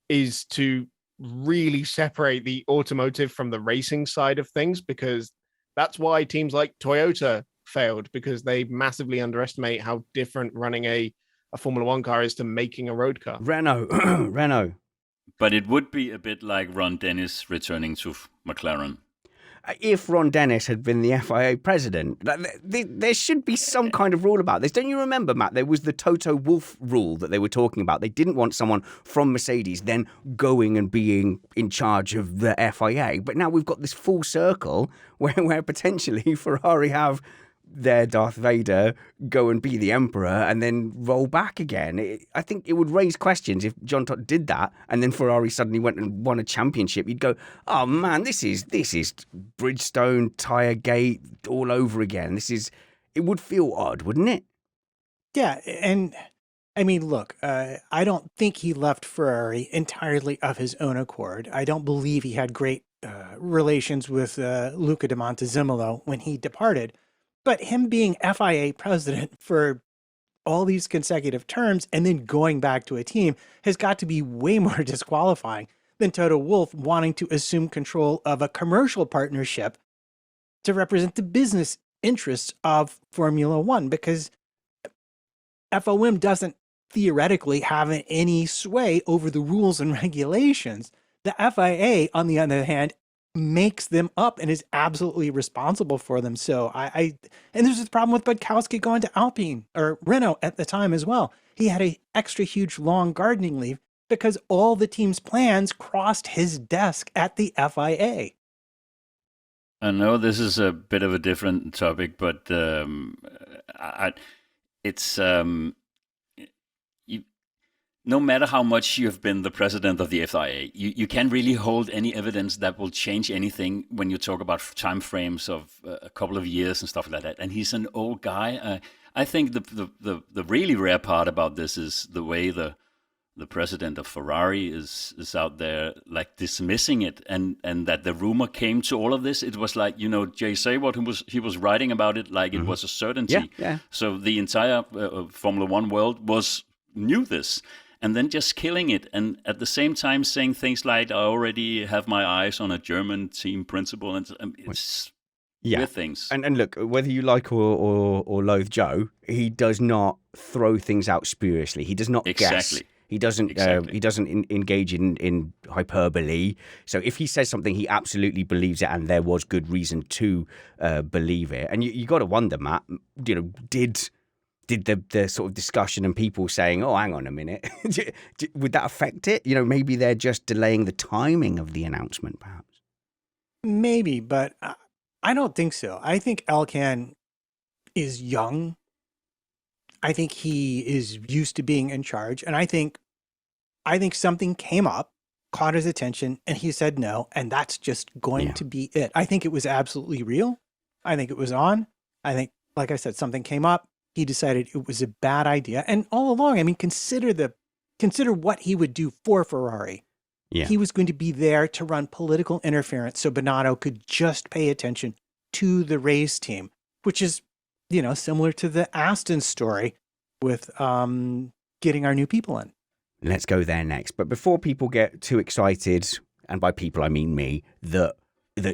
is to really separate the automotive from the racing side of things, because that's why teams like Toyota failed, because they massively underestimate how different running a Formula One car is to making a road car. Renault. But it would be a bit like Ron Dennis returning to McLaren. If Ron Dennis had been the FIA president, there should be some kind of rule about this. Don't you remember, Matt? There was the Toto Wolff rule that they were talking about. They didn't want someone from Mercedes then going and being in charge of the FIA. But now we've got this full circle where potentially Ferrari have their Darth Vader go and be the Emperor and then roll back again. I think it would raise questions if Jean Todt did that and then Ferrari suddenly went and won a championship. You'd go, oh man, this is Bridgestone, Tiregate all over again. It would feel odd, wouldn't it? Yeah, and I mean, look, I don't think he left Ferrari entirely of his own accord. I don't believe he had great relations with Luca de Montezemolo when he departed. But him being FIA president for all these consecutive terms and then going back to a team has got to be way more disqualifying than Toto Wolff wanting to assume control of a commercial partnership to represent the business interests of Formula One, because FOM doesn't theoretically have any sway over the rules and regulations. The FIA, on the other hand, makes them up and is absolutely responsible for them. So and there's this problem with Budkowski going to Alpine or Renault at the time as well. He had a extra huge long gardening leave because all the team's plans crossed his desk at the FIA. I know this is a bit of a different topic, but it's no matter how much you have been the president of the FIA, you can't really hold any evidence that will change anything when you talk about time frames of a couple of years and stuff like that. And he's an old guy. I think the really rare part about this is the way the president of Ferrari is out there like dismissing it, and that the rumor came to all of this. It was like, Jay Seward, he was writing about it like it was a certainty. Yeah. So the entire Formula One world knew this. And then just killing it, and at the same time saying things like, "I already have my eyes on a German team principal," and it's weird things. And look, whether you like or loathe Joe, he does not throw things out spuriously. He does not guess. He doesn't. He doesn't engage in hyperbole. So if he says something, he absolutely believes it, and there was good reason to believe it. And you got to wonder, Matt. Did the sort of discussion and people saying, "Oh, hang on a minute," would that affect it? Maybe they're just delaying the timing of the announcement, perhaps. Maybe, but I don't think so. I think Elkann is young. I think he is used to being in charge, and I think something came up, caught his attention, and he said no, and that's just going to be it. I think it was absolutely real. I think it was on. I think, like I said, something came up. He decided it was a bad idea. And all along, I mean, consider what he would do for Ferrari. Yeah. He was going to be there to run political interference so Binotto could just pay attention to the race team, which is, similar to the Aston story with getting our new people in. Let's go there next. But before people get too excited, and by people I mean me, that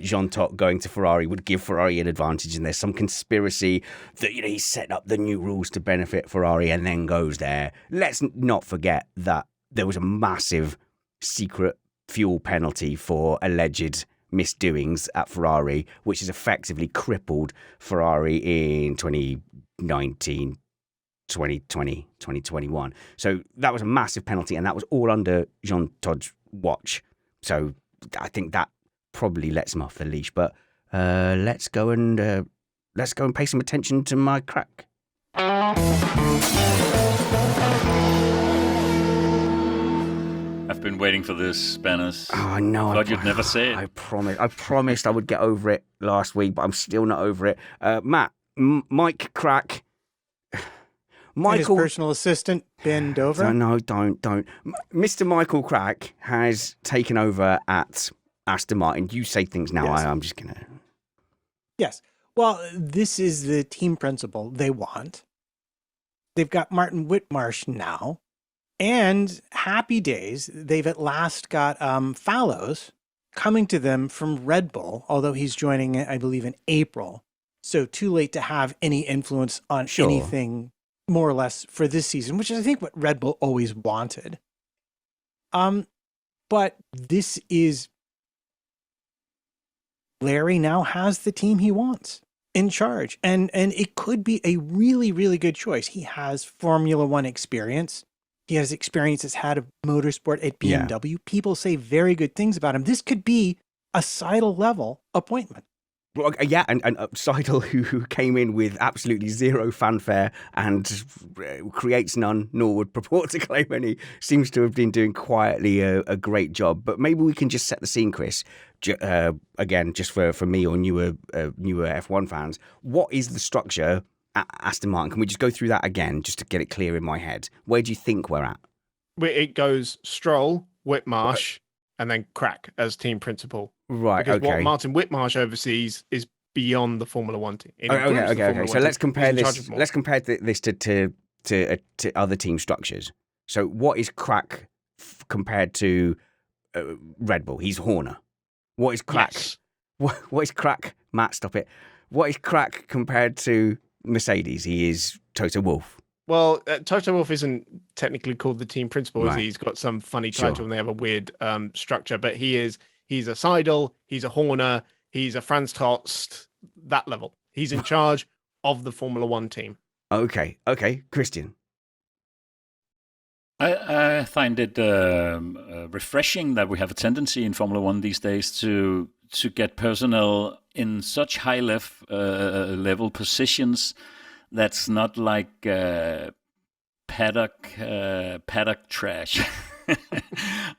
Jean Todt going to Ferrari would give Ferrari an advantage, and there's some conspiracy that he's set up the new rules to benefit Ferrari and then goes there. Let's not forget that there was a massive secret fuel penalty for alleged misdoings at Ferrari, which has effectively crippled Ferrari in 2019, 2020, 2021. So that was a massive penalty, and that was all under Jean Todt's watch. So I think that probably lets him off the leash, but let's go and pay some attention to my crack. I've been waiting for this, Banners. Oh no! I thought you'd never say it. I promised I would get over it last week, but I'm still not over it. Matt, Mike Crack. Michael, his personal assistant, Ben Dover. No, don't. Mr. Michael Crack has taken over at Aston Martin. You say things now. Yes. I'm just going to... Yes. Well, this is the team principal they want. They've got Martin Whitmarsh now. And happy days, they've at last got Fallows coming to them from Red Bull, although he's joining, I believe, in April. So too late to have any influence on anything more or less for this season, which is, I think, what Red Bull always wanted. But this is... Larry now has the team he wants in charge. And it could be a really, really good choice. He has Formula One experience. He has experience as head of motorsport at BMW. Yeah. People say very good things about him. This could be a Seidel level appointment. Well, yeah, and Seidel, who came in with absolutely zero fanfare and creates none, nor would purport to claim any, seems to have been doing quietly a great job. But maybe we can just set the scene, Chris, again, just for me or newer F1 fans. What is the structure at Aston Martin? Can we just go through that again, just to get it clear in my head? Where do you think we're at? It goes Stroll, Whitmarsh, and then Crack as team principal. Right, because okay. what Martin Whitmarsh oversees is beyond the Formula One team. Okay. So let's compare this. Let's compare this to other team structures. So what is Crack compared to Red Bull? He's Horner. What is Crack? Yes. What is Crack? Matt, stop it. What is Crack compared to Mercedes? He is Toto Wolff. Well, Toto Wolff isn't technically called the team principal. Right. He's got some funny title and they have a weird structure, but he's He's a Seidel, he's a Horner, he's a Franz Tost, that level. He's in charge of the Formula One team. Okay, Kristian. I find it refreshing that we have a tendency in Formula One these days to get personnel in such high level positions that's not like paddock trash.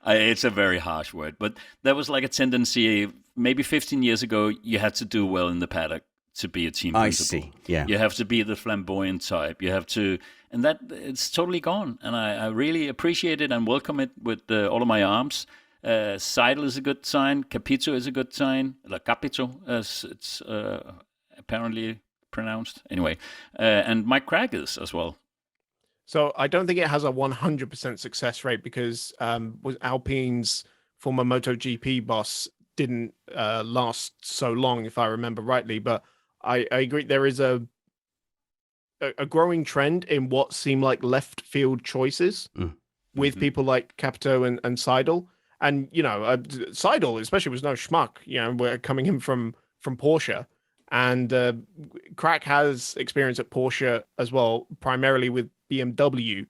It's a very harsh word, but there was like a tendency maybe 15 years ago. You had to do well in the paddock to be a team principal. I see. Yeah. You have to be the flamboyant type. You have to, and that it's totally gone. And I really appreciate it and welcome it with all of my arms. Seidel is a good sign. Capito is a good sign. La Capito, as it's apparently pronounced. Anyway, and Mike Craig is as well. So I don't think it has a 100% success rate because was Alpine's former MotoGP boss didn't last so long, if I remember rightly. But I agree there is a growing trend in what seem like left field choices with people like Capito and Seidel. And, you know, Seidel especially was no schmuck, you know, we're coming in from Porsche. And Crack has experience at Porsche as well, primarily with BMW.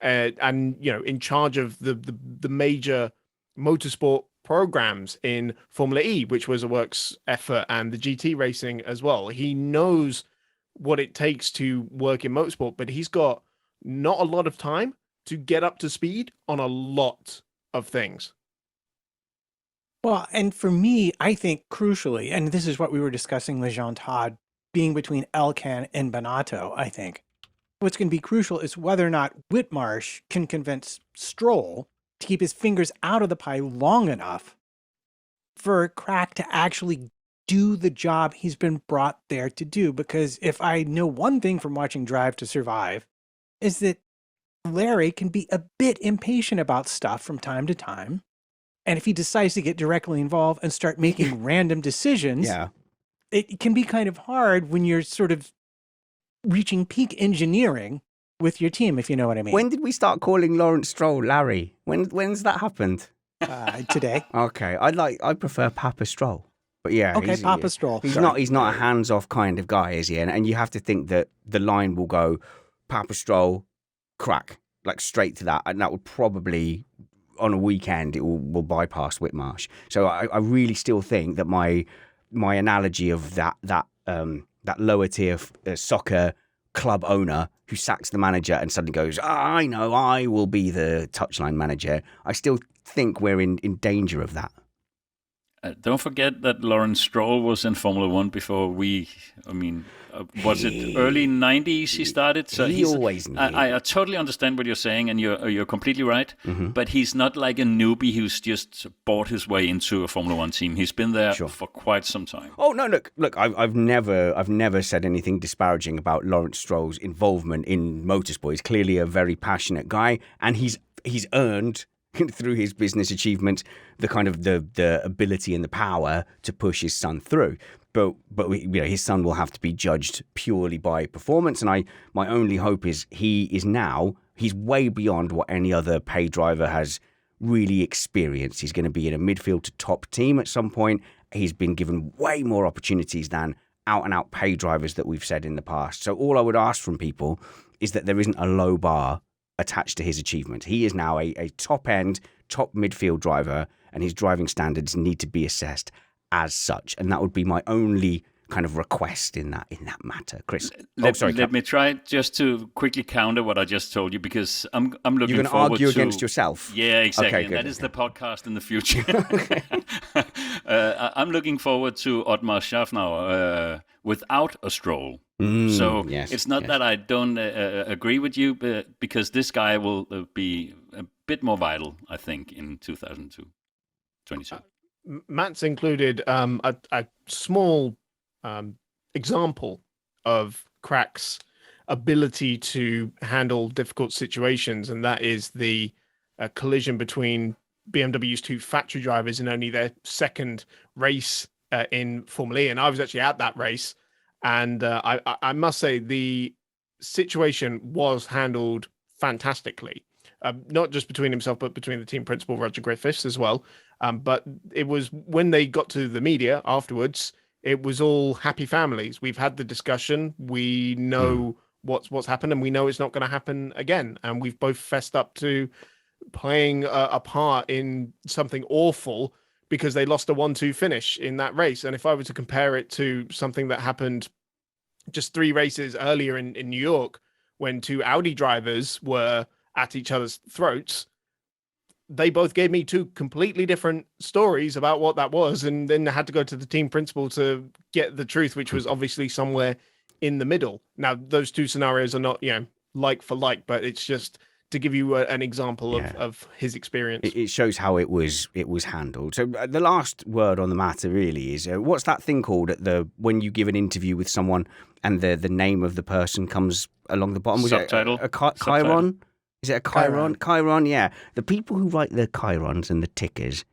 And, you know, in charge of the major motorsport programs in Formula E, which was a works effort, and the GT racing as well. He knows what it takes to work in motorsport, but he's got not a lot of time to get up to speed on a lot of things. Well, and for me, I think crucially, and this is what we were discussing with Jean Todt, being between Elkann and Bonato, I think what's going to be crucial is whether or not Whitmarsh can convince Stroll to keep his fingers out of the pie long enough for Crack to actually do the job he's been brought there to do. Because if I know one thing from watching Drive to Survive, is that Larry can be a bit impatient about stuff from time to time. And if he decides to get directly involved and start making random decisions, it can be kind of hard when you're sort of reaching peak engineering with your team, if you know what I mean. When did we start calling Lawrence Stroll Larry? When's that happened? Today. Okay, I prefer Papa Stroll. But yeah, okay, Papa Stroll. He's not a hands-off kind of guy, is he? And you have to think that the line will go Papa Stroll, Crack, like straight to that, and that would probably on a weekend it will bypass Whitmarsh. So I really still think that my analogy of that lower tier soccer club owner who sacks the manager and suddenly goes, I know, I will be the touchline manager. I still think we're in danger of that. Don't forget that Lawrence Stroll was in Formula One before was it early 90s he started? So he always knew. I totally understand what you're saying, and you're completely right. Mm-hmm. But he's not like a newbie who's just bought his way into a Formula One team. He's been there for quite some time. Oh no, look! I've never said anything disparaging about Lawrence Stroll's involvement in motorsport. He's clearly a very passionate guy, and he's earned through his business achievements the kind of the ability and the power to push his son through. But his son will have to be judged purely by performance. And my only hope is he's way beyond what any other pay driver has really experienced. He's going to be in a midfield to top team at some point. He's been given way more opportunities than out and out pay drivers that we've said in the past. So all I would ask from people is that there isn't a low bar attached to his achievement. He is now a top end, top midfield driver, and his driving standards need to be assessed as such, and that would be my only kind of request in that matter, Chris. Let me try just to quickly counter what I just told you, because I'm looking forward to... You're going to argue against yourself? Yeah, exactly. Okay, good, that is the podcast in the future. I'm looking forward to Otmar Schaffner without a Stroll. It's not that I don't agree with you, but because this guy will be a bit more vital, I think, in 2022. Matt's included a small example of Crack's ability to handle difficult situations, and that is the collision between BMW's two factory drivers in only their second race in Formula E. And I was actually at that race, and I must say the situation was handled fantastically. Not just between himself, but between the team principal, Roger Griffiths, as well. But it was when they got to the media afterwards, it was all happy families. We've had the discussion. We know what's happened, and we know it's not going to happen again. And we've both fessed up to playing a part in something awful because they lost a 1-2 finish in that race. And if I were to compare it to something that happened just 3 races earlier in New York, when 2 Audi drivers were at each other's throats, they both gave me 2 completely different stories about what that was. And then I had to go to the team principal to get the truth, which was obviously somewhere in the middle. Now, those 2 scenarios are not, like for like, but it's just to give you an example of his experience. It shows how it was handled. So the last word on the matter really is, what's that thing called when you give an interview with someone and the name of the person comes along the bottom? Was Subtitle? It a chyron? Is it a chyron? Chyron, yeah. The people who write the chyrons and the tickers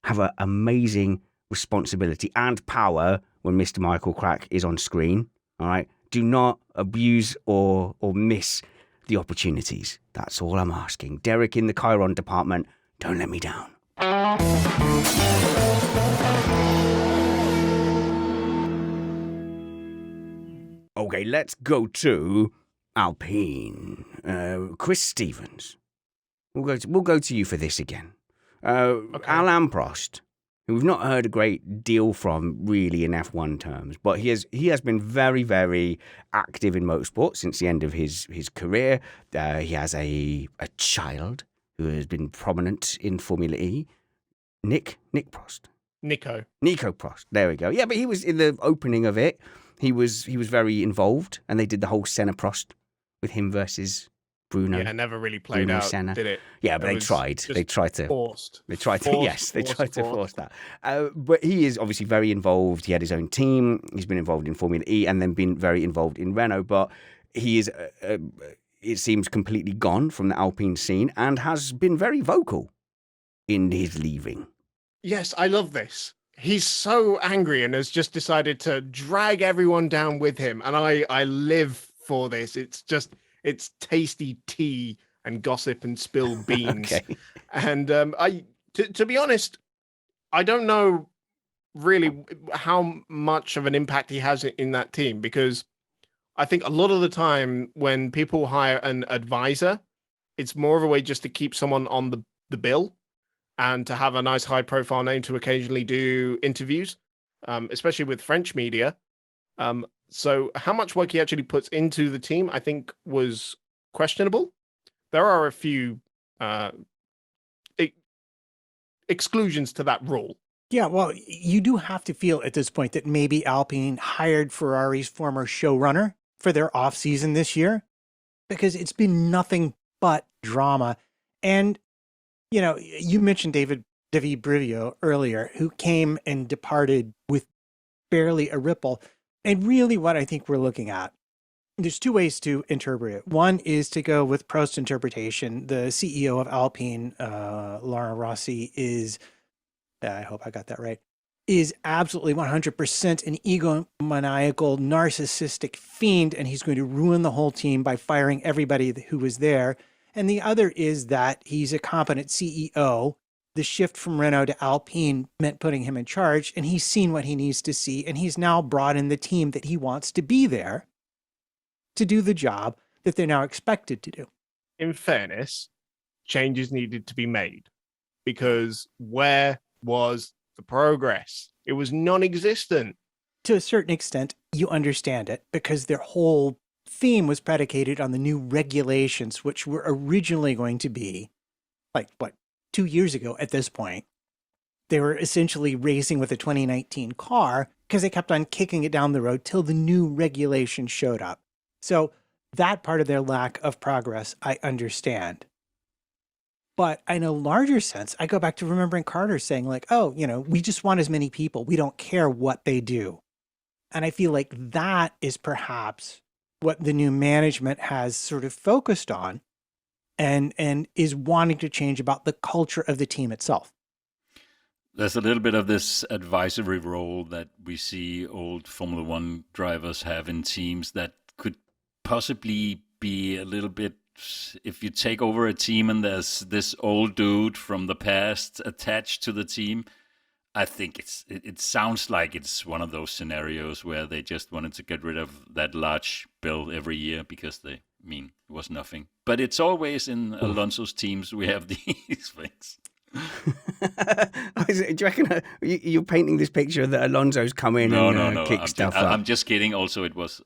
have an amazing responsibility and power when Mr. Michael Crack is on screen. All right? Do not abuse or miss the opportunities. That's all I'm asking. Derek in the chyron department, don't let me down. Okay, let's go to Alpine. Chris Stevens. We'll go to you for this again. Okay. Alain Prost, who we've not heard a great deal from really in F1 terms, but he has been very, very active in motorsport since the end of his career. He has a child who has been prominent in Formula E. Nico Prost. There we go. Yeah, but he was in the opening of it. He was very involved, and they did the whole Senna Prost with him versus Bruno. Yeah, never really played Bruno out, Senna. did it? Yeah, but they tried. They tried to force that. But he is obviously very involved. He had his own team. He's been involved in Formula E and then been very involved in Renault. But he is, it seems, completely gone from the Alpine scene and has been very vocal in his leaving. Yes, I love this. He's so angry and has just decided to drag everyone down with him. And I live for this. It's tasty tea and gossip and spilled beans. Okay. And to be honest, I don't know really how much of an impact he has in that team, because I think a lot of the time when people hire an advisor, it's more of a way just to keep someone on the bill and to have a nice high profile name to occasionally do interviews, especially with French media. So how much work he actually puts into the team, I think, was questionable. There are a few exclusions to that rule. Yeah, well, you do have to feel at this point that maybe Alpine hired Ferrari's former showrunner for their off-season this year, because it's been nothing but drama. And, you mentioned David Brivio earlier, who came and departed with barely a ripple. And really what I think we're looking at, there's 2 ways to interpret it. One is to go with Prost's interpretation. The CEO of Alpine, Laurent Rossi, is, I hope I got that right, is absolutely 100% an egomaniacal, narcissistic fiend, and he's going to ruin the whole team by firing everybody who was there. And the other is that he's a competent CEO. The shift from Renault to Alpine meant putting him in charge, and he's seen what he needs to see, and he's now brought in the team that he wants to be there to do the job that they're now expected to do. In fairness, changes needed to be made, because where was the progress? It was non-existent. To a certain extent, you understand it, because their whole theme was predicated on the new regulations, which were originally going to be, 2 years ago at this point. They were essentially racing with a 2019 car because they kept on kicking it down the road till the new regulation showed up. So that part of their lack of progress, I understand. But in a larger sense, I go back to remembering Carter saying we just want as many people. We don't care what they do. And I feel like that is perhaps what the new management has sort of focused on and is wanting to change about the culture of the team itself. There's a little bit of this advisory role that we see old Formula One drivers have in teams that could possibly be a little bit if you take over a team and there's this old dude from the past attached to the team, I think it sounds like it's one of those scenarios where they just wanted to get rid of that large bill every year because it was nothing. But it's always in Alonso's teams we have these things. Do you reckon you're painting this picture that Alonso's come in and kick stuff up? I'm just kidding. Also, it was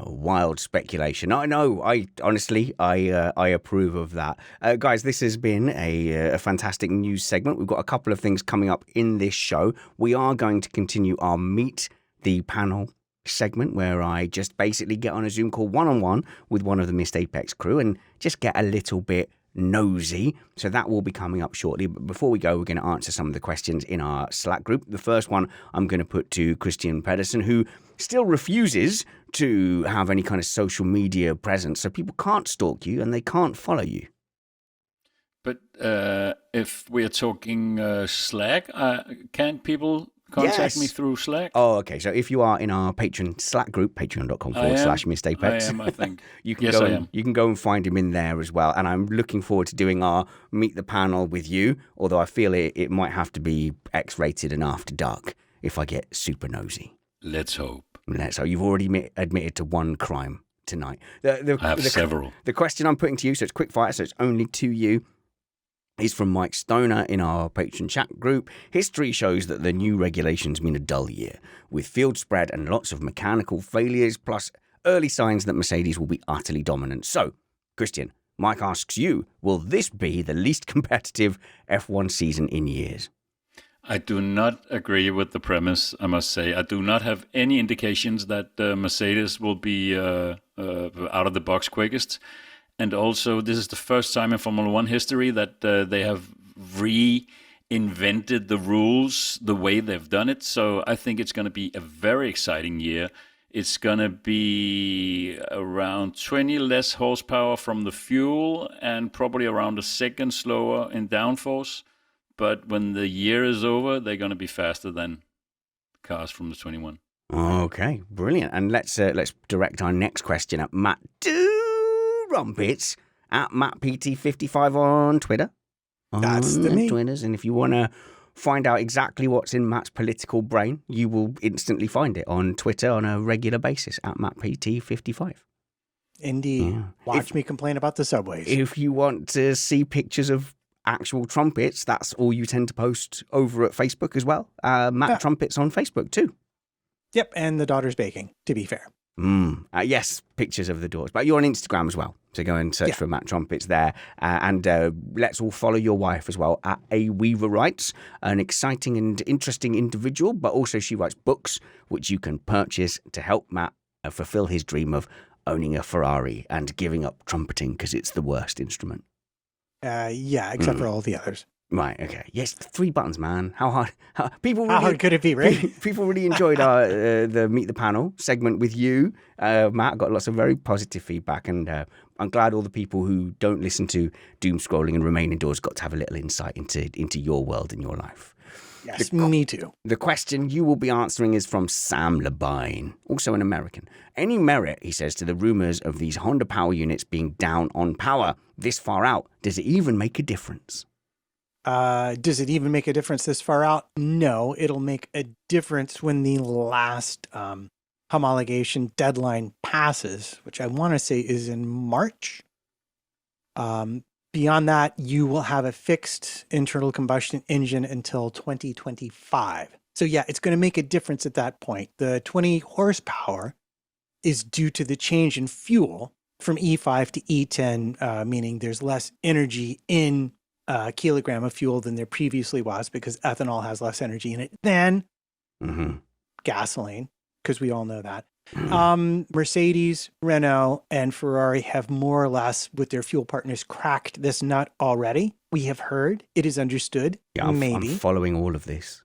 wild speculation. I know. I honestly, I approve of that. Guys, this has been a fantastic news segment. We've got a couple of things coming up in this show. We are going to continue our Meet the Panel segment where I just basically get on a Zoom call one-on-one with one of the Missed Apex crew and just get a little bit nosy. So that will be coming up shortly. But before we go, we're going to answer some of the questions in our Slack group. The first one I'm going to put to Kristian Pedersen, who still refuses to have any kind of social media presence. So people can't stalk you and they can't follow you. But if we're talking Slack, can't people contact me through Slack? Oh, okay. So if you are in our Patreon Slack group, patreon.com/Missed Apex, I am, I think. you can go and find him in there as well. And I'm looking forward to doing our Meet the Panel with you, although I feel it might have to be X-rated and after dark if I get super nosy. Let's hope. So you've already admitted to one crime tonight. I have several. The question I'm putting to you, so it's quick fire, so it's only to you, is from Mike Stoner in our Patreon chat group. History shows that the new regulations mean a dull year, with field spread and lots of mechanical failures, plus early signs that Mercedes will be utterly dominant. So, Kristian, Mike asks you, will this be the least competitive F1 season in years? I do not agree with the premise, I must say. I do not have any indications that Mercedes will be out of the box quickest. And also, this is the first time in Formula One history that they have reinvented the rules the way they've done it. So I think it's going to be a very exciting year. It's going to be around 20 less horsepower from the fuel and probably around a second slower in downforce. But when the year is over, they're going to be faster than cars from the 21. Okay, brilliant. And let's direct our next question at Matt Trumpets at MattPT55 on Twitter. That's the me. Twitters. And if you want to find out exactly what's in Matt's political brain, you will instantly find it on Twitter on a regular basis at MattPT55. Indeed. Yeah. Watch me complain about the subways. If you want to see pictures of actual trumpets, that's all you tend to post over at Facebook as well. Matt Trumpets on Facebook too. Yep, and the daughter's baking, to be fair. Yes, pictures of the daughters. But you're on Instagram as well. So go and search for Matt Trumpets there. And let's all follow your wife as well at A Weaver Writes, an exciting and interesting individual. But also she writes books, which you can purchase to help Matt fulfill his dream of owning a Ferrari and giving up trumpeting because it's the worst instrument. Except for all the others. Right, okay. Yes, 3 buttons, man. How hard? How hard could it be, right? People really enjoyed our the Meet the Panel segment with you, Matt. Got lots of very positive feedback, and I'm glad all the people who don't listen to doom scrolling and remain indoors got to have a little insight into your world and your life. Yes, me too. The question you will be answering is from Sam Labine, also an American. Any merit, he says, to the rumours of these Honda power units being down on power this far out? Does it even make a difference? Does it even make a difference this far out? No, it'll make a difference when the last homologation deadline passes, which I want to say is in March. Beyond that, you will have a fixed internal combustion engine until 2025. So yeah, it's going to make a difference at that point. The 20 horsepower is due to the change in fuel from E5 to E10, meaning there's less energy in a kilogram of fuel than there previously was because ethanol has less energy in it than gasoline, because we all know that. Mercedes, Renault, and Ferrari have more or less, with their fuel partners, cracked this nut already. We have heard. It is understood. Yeah, I'm following all of this.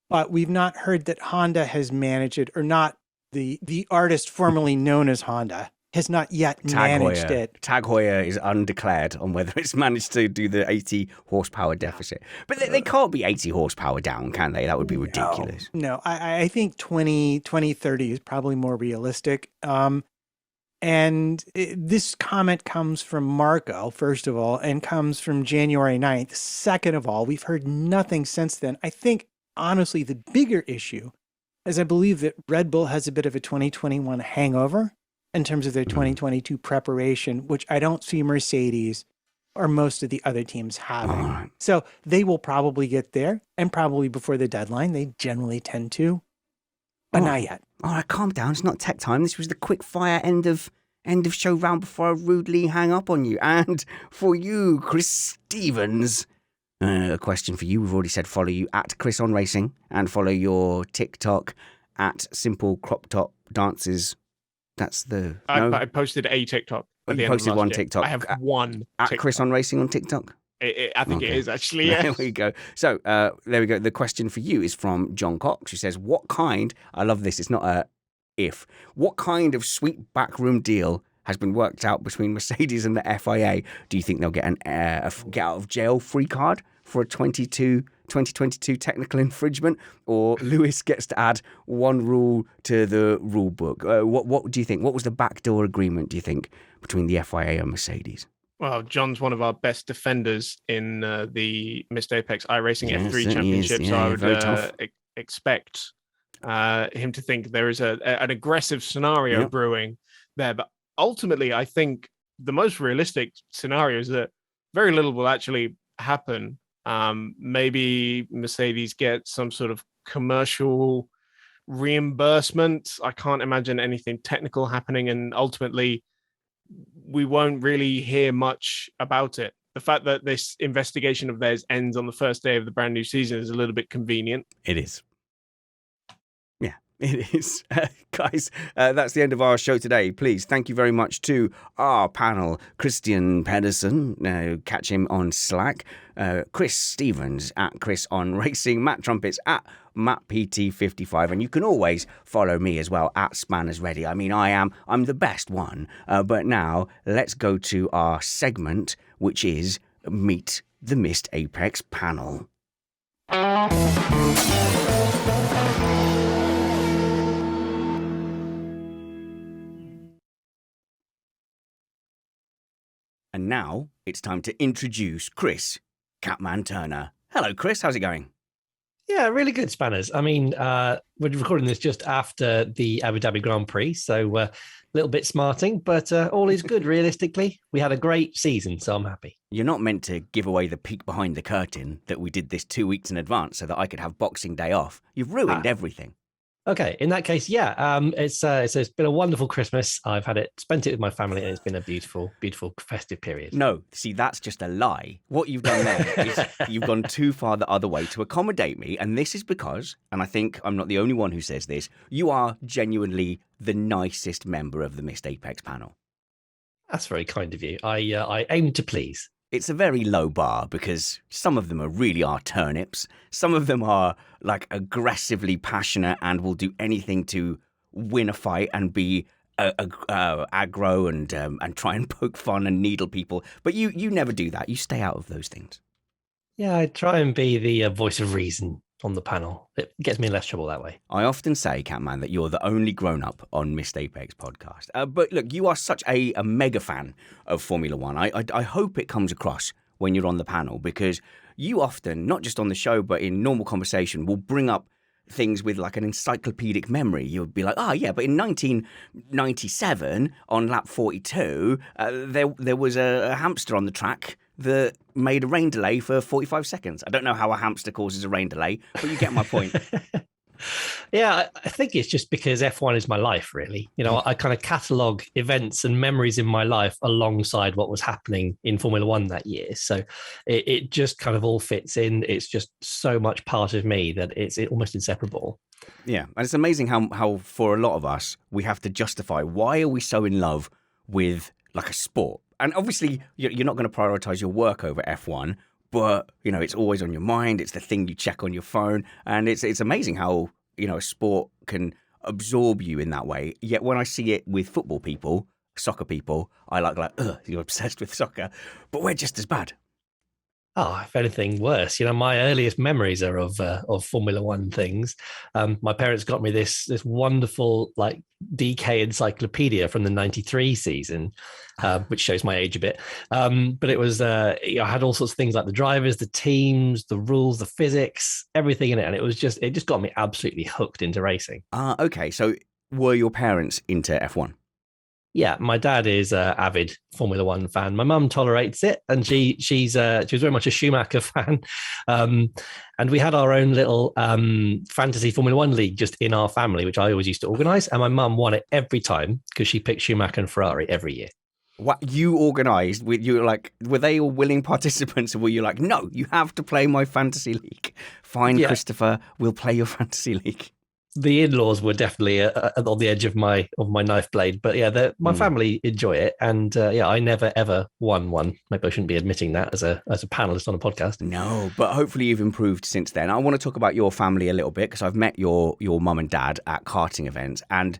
But we've not heard that Honda has managed it, or not the artist formerly known as Honda has not yet managed it. Tag Heuer is undeclared on whether it's managed to do the 80 horsepower deficit. But they can't be 80 horsepower down, can they? That would be ridiculous. No, I think 20, 30 is probably more realistic. And this comment comes from Marco, first of all, and comes from January 9th. Second of all, we've heard nothing since then. I think, honestly, the bigger issue is I believe that Red Bull has a bit of a 2021 hangover in terms of their 2022 preparation, which I don't see Mercedes or most of the other teams having. So they will probably get there, and probably before the deadline. They generally tend to, but not yet. All right, calm down. It's not tech time. This was the quick fire end of show round before I rudely hang up on you. And for you, Chris Stevens, a question for you. We've already said follow you at Chris on Racing and follow your TikTok at Simple Crop Top Dances. That's the. I posted a TikTok. You posted one TikTok. I have one at TikTok. Chris on Racing on TikTok. I think it is actually. Yes. There we go. So there we go. The question for you is from John Cox, who says, "What kind?" I love this. It's not a if. What kind of sweet backroom deal has been worked out between Mercedes and the FIA? Do you think they'll get a get out of jail free card for a 2022 technical infringement, or Lewis gets to add one rule to the rule book? What do you think? What was the backdoor agreement, do you think, between the FIA and Mercedes? Well, John's one of our best defenders in the Missed Apex iRacing F3 Championship, so I would expect him to think there is an aggressive scenario brewing there. But ultimately, I think the most realistic scenario is that very little will actually happen. Maybe Mercedes gets some sort of commercial reimbursement. I can't imagine anything technical happening, and ultimately we won't really hear much about it. The fact that this investigation of theirs ends on the first day of the brand new season is a little bit convenient. It is. Yeah, it is. Guys, that's the end of our show today. Please, thank you very much to our panel, Kristian Pedersen, catch him on Slack, Chris Stevens at Chris on Racing, Matt Trumpets at MattPT55, and you can always follow me as well at Spanners Ready. I mean, I'm the best one, but now let's go to our segment, which is Meet the Missed Apex panel. And now it's time to introduce Chris Catman Turner. Hello, Chris. How's it going? Yeah, really good, Spanners. I mean, we're recording this just after the Abu Dhabi Grand Prix, so a little bit smarting, but all is good, realistically. We had a great season, so I'm happy. You're not meant to give away the peek behind the curtain that we did this 2 weeks in advance so that I could have Boxing Day off. You've ruined everything. Okay, in that case, yeah, it's been a wonderful Christmas. I've spent it with my family, and it's been a beautiful, beautiful festive period. No, see, that's just a lie. What you've done there is you've gone too far the other way to accommodate me, and this is because, and I think I'm not the only one who says this, you are genuinely the nicest member of the Missed Apex panel. That's very kind of you. I aim to please. It's a very low bar because some of them really are turnips. Some of them are like aggressively passionate and will do anything to win a fight and be aggro and try and poke fun and needle people. But you never do that. You stay out of those things. Yeah, I try and be the voice of reason on the panel. It gets me in less trouble that way. I often say, Catman, that you're the only grown-up on Missed Apex podcast. But look, you are such a mega fan of Formula One. I hope it comes across when you're on the panel, because you often, not just on the show, but in normal conversation, will bring up things with like an encyclopedic memory. You'll be like, yeah, but in 1997 on lap 42, there was a hamster on the track that made a rain delay for 45 seconds. I don't know how a hamster causes a rain delay, but you get my point. Yeah, I think it's just because F1 is my life, really. You know, I kind of catalogue events and memories in my life alongside what was happening in Formula One that year. So it just kind of all fits in. It's just so much part of me that it's almost inseparable. Yeah, and it's amazing how for a lot of us, we have to justify why are we so in love with like a sport. And obviously, you're not going to prioritize your work over F1, but, you know, it's always on your mind. It's the thing you check on your phone. And it's amazing how, you know, a sport can absorb you in that way. Yet when I see it with football people, soccer people, I like, ugh, you're obsessed with soccer. But we're just as bad. Oh, if anything worse, my earliest memories are of Formula One things. My parents got me this wonderful like DK encyclopedia from the '93 season, which shows my age a bit. But it was I had all sorts of things like the drivers, the teams, the rules, the physics, everything in it, and it just got me absolutely hooked into racing. Okay. So were your parents into F1? Yeah, my dad is an avid Formula One fan. My mum tolerates it, and she was very much a Schumacher fan. And we had our own little fantasy Formula One league just in our family, which I always used to organise. And my mum won it every time because she picked Schumacher and Ferrari every year. What you organised? Were they all willing participants, or were you like, no, you have to play my fantasy league? Fine, yeah. Christopher, we'll play your fantasy league. The in-laws were definitely on the edge of my knife blade, but yeah, my family enjoy it, and I never ever won one. Maybe I shouldn't be admitting that as a panelist on a podcast. No, but hopefully you've improved since then. I want to talk about your family a little bit because I've met your mum and dad at karting events, and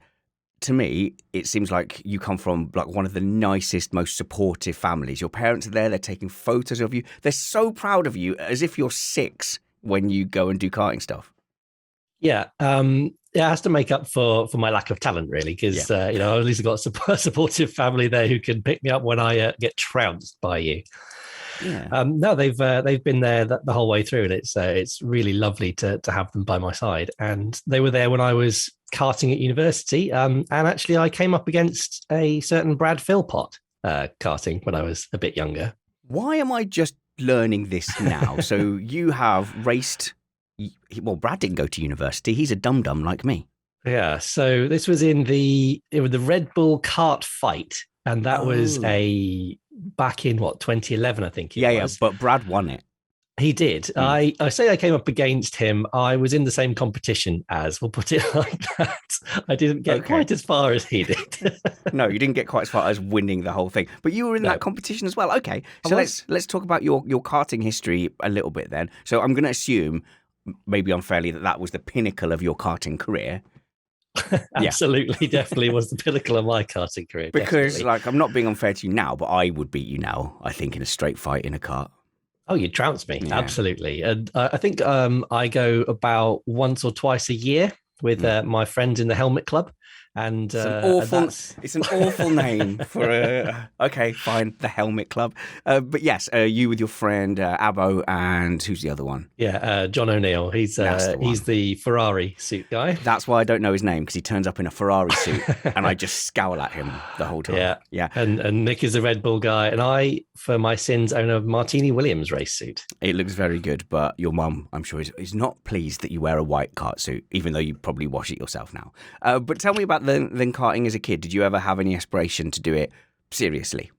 to me, it seems like you come from like one of the nicest, most supportive families. Your parents are there; they're taking photos of you. They're so proud of you, as if you're 6 when you go and do karting stuff. Yeah, it has to make up for my lack of talent, really, because I've at least got a supportive family there who can pick me up when I get trounced by you. Yeah. No, they've been there the whole way through, and it's really lovely to have them by my side. And they were there when I was karting at university, and actually I came up against a certain Brad Philpott karting when I was a bit younger. Why am I just learning this now? So you have raced. Well, Brad didn't go to university. He's a dum-dum like me. Yeah. So this was in the Red Bull kart fight. And that was back in 2011, I think. Yeah. But Brad won it. He did. I say I came up against him. I was in the same competition as, we'll put it like that. I didn't get quite as far as he did. No, you didn't get quite as far as winning the whole thing. But you were in that competition as well. Okay. So let's talk about your karting history a little bit then. So I'm going to assume, maybe unfairly, that was the pinnacle of your karting career. Absolutely, definitely was the pinnacle of my karting career. Because, I'm not being unfair to you now, but I would beat you now, I think, in a straight fight in a kart. Oh, you trounced me. Yeah. Absolutely. And I think I go about once or twice a year with my friends in the Helmet Club. And it's an awful name for okay, fine, the Helmet Club. But yes, you with your friend Abbo, and who's the other one? Yeah, John O'Neill. He's the Ferrari suit guy. That's why I don't know his name, because he turns up in a Ferrari suit and I just scowl at him the whole time. Yeah. And Nick is the Red Bull guy, and I, for my sins, own a Martini Williams race suit. It looks very good, but your mum, I'm sure, is not pleased that you wear a white kart suit, even though you probably wash it yourself now. But tell me about than karting as a kid. Did you ever have any aspiration to do it seriously?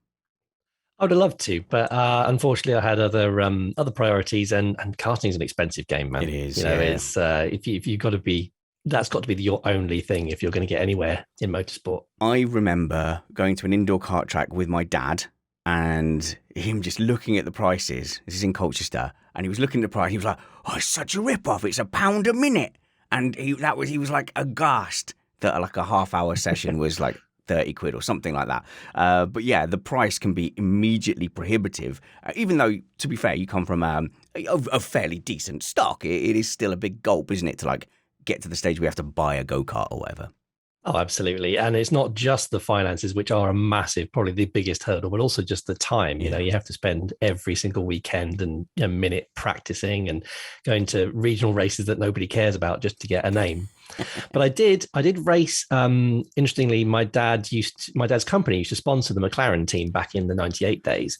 I would have loved to, but unfortunately I had other priorities, and karting is an expensive game, man. It is. It's if you've got to be, that's got to be your only thing if you're going to get anywhere in motorsport. I remember going to an indoor kart track with my dad and him just looking at the prices. This is in Colchester, and he was looking at the price. He was like, "Oh, it's such a rip-off. It's £1 a minute," and he was like aghast that like a half-hour session was like 30 quid or something like that. But yeah, the price can be immediately prohibitive. Even though, to be fair, you come from a fairly decent stock, it is still a big gulp, isn't it, to like get to the stage where you have to buy a go-kart or whatever. Oh, absolutely. And it's not just the finances, which are a massive, probably the biggest hurdle, but also just the time. You know, you have to spend every single weekend and a minute practicing and going to regional races that nobody cares about just to get a name. But I did race. Interestingly, my dad's company used to sponsor the McLaren team back in the '98 days,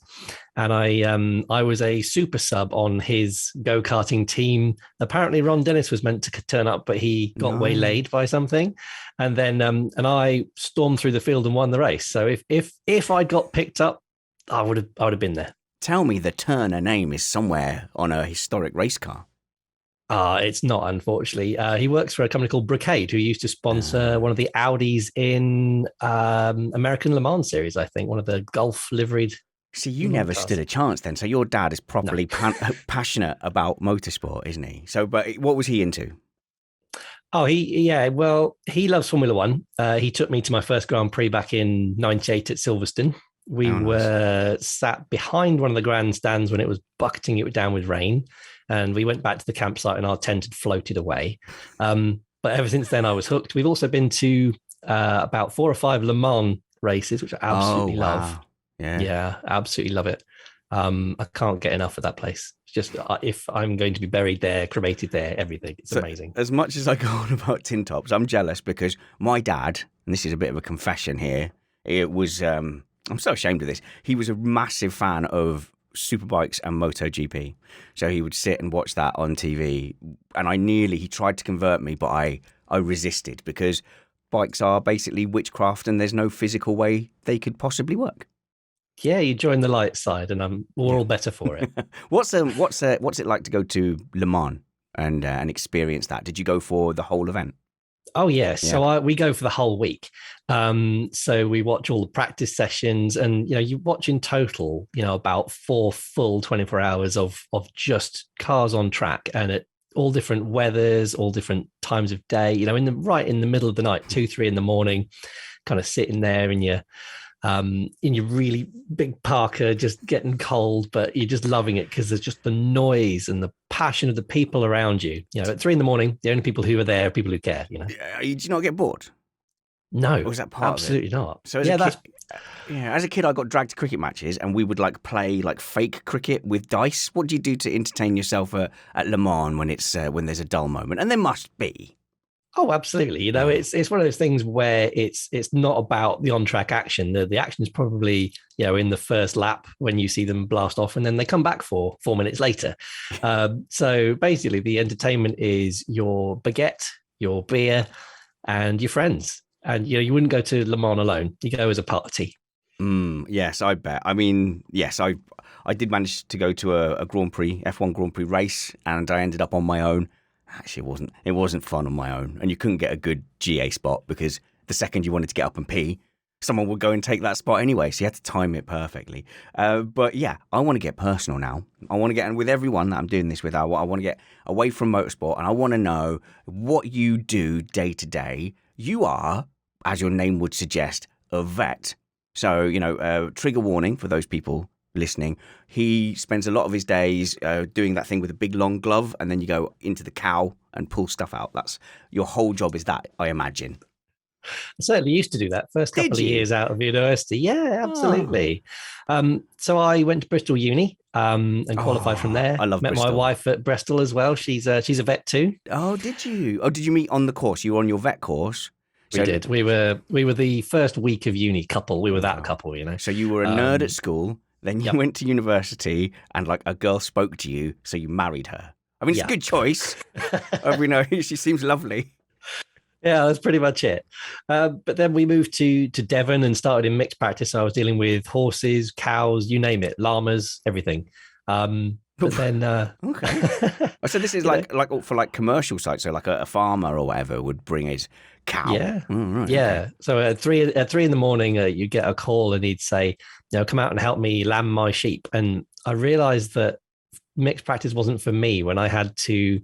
and I was a super sub on his go-karting team. Apparently, Ron Dennis was meant to turn up, but he got waylaid by something, and then and I stormed through the field and won the race. So if I got picked up, I would have been there. Tell me the Turner name is somewhere on a historic race car. It's not, unfortunately. He works for a company called Brocade, who used to sponsor one of the Audis in American Le Mans series, I think, one of the Gulf liveried. See, you never stood a chance then. So your dad is properly passionate about motorsport, isn't he? So, but what was he into? Oh, he loves Formula One. He took me to my first Grand Prix back in '98 at Silverstone. We were sat behind one of the grandstands when it was bucketing it down with rain, and we went back to the campsite and our tent had floated away. But ever since then, I was hooked. We've also been to about 4 or 5 Le Mans races, which I absolutely love. Yeah, absolutely love it. I can't get enough of that place. It's just if I'm going to be buried there, cremated there, everything. It's amazing. As much as I go on about tin tops, I'm jealous because my dad, and this is a bit of a confession here, it was, I'm so ashamed of this, he was a massive fan of Superbikes and MotoGP. So he would sit and watch that on TV, and he tried to convert me, but I resisted because bikes are basically witchcraft and there's no physical way they could possibly work. Yeah, you join the light side, and we're all better for it. What's it like to go to Le Mans and experience that? Did you go for the whole event? Oh yes, yeah. So we go for the whole week. So we watch all the practice sessions, and you watch in total, about 4 full 24 hours of just cars on track, and at all different weathers, all different times of day. Right in the middle of the night, 2-3 in the morning, kind of sitting there in your really big parka, just getting cold, but you're just loving it because there's just the noise and the passion of the people around you. At 3 a.m, the only people who are there are people who care. Do you not get bored? No, or was that part absolutely of it? not. So as a kid, I got dragged to cricket matches, and we would play fake cricket with dice. What do you do to entertain yourself at Le Mans when there's a dull moment? And there must be. Oh, absolutely. It's one of those things where it's not about the on-track action. The action is probably, in the first lap when you see them blast off, and then they come back for 4 minutes later. So basically the entertainment is your baguette, your beer, and your friends. And, you wouldn't go to Le Mans alone. You go as a party. Yes, I bet. I mean, yes, I did manage to go to a Grand Prix, F1 Grand Prix race, and I ended up on my own. Actually, it wasn't fun on my own, and you couldn't get a good GA spot because the second you wanted to get up and pee, someone would go and take that spot anyway, so you had to time it perfectly. But yeah, I want to get personal now. I want to get, and with everyone that I'm doing this with, I want to get away from motorsport, and I want to know what you do day to day. You are, as your name would suggest, a vet. So, trigger warning for those people listening, he spends a lot of his days doing that thing with a big long glove, and then you go into the cow and pull stuff out. That's your whole job, is that, I imagine. I certainly used to do that first couple of years out of university. Yeah, absolutely. So I went to Bristol Uni and qualified from there. I love Met Bristol. My wife at Bristol as well. She's a vet too. Oh, did you? Oh, did you meet on the course? You were on your vet course? We did. We were the first week of uni couple. We were that couple, So you were a nerd at school. Then you went to university, and a girl spoke to you, so you married her. I mean, it's a good choice. She seems lovely. Yeah, that's pretty much it. But then we moved to Devon and started in mixed practice. So I was dealing with horses, cows, you name it, llamas, everything. But then, okay. So this is for commercial sites. So a farmer or whatever would bring his cow. Yeah, right, yeah. Okay. So at three in the morning, you get a call, and he'd say, come out and help me lamb my sheep. And I realized that mixed practice wasn't for me when I had to.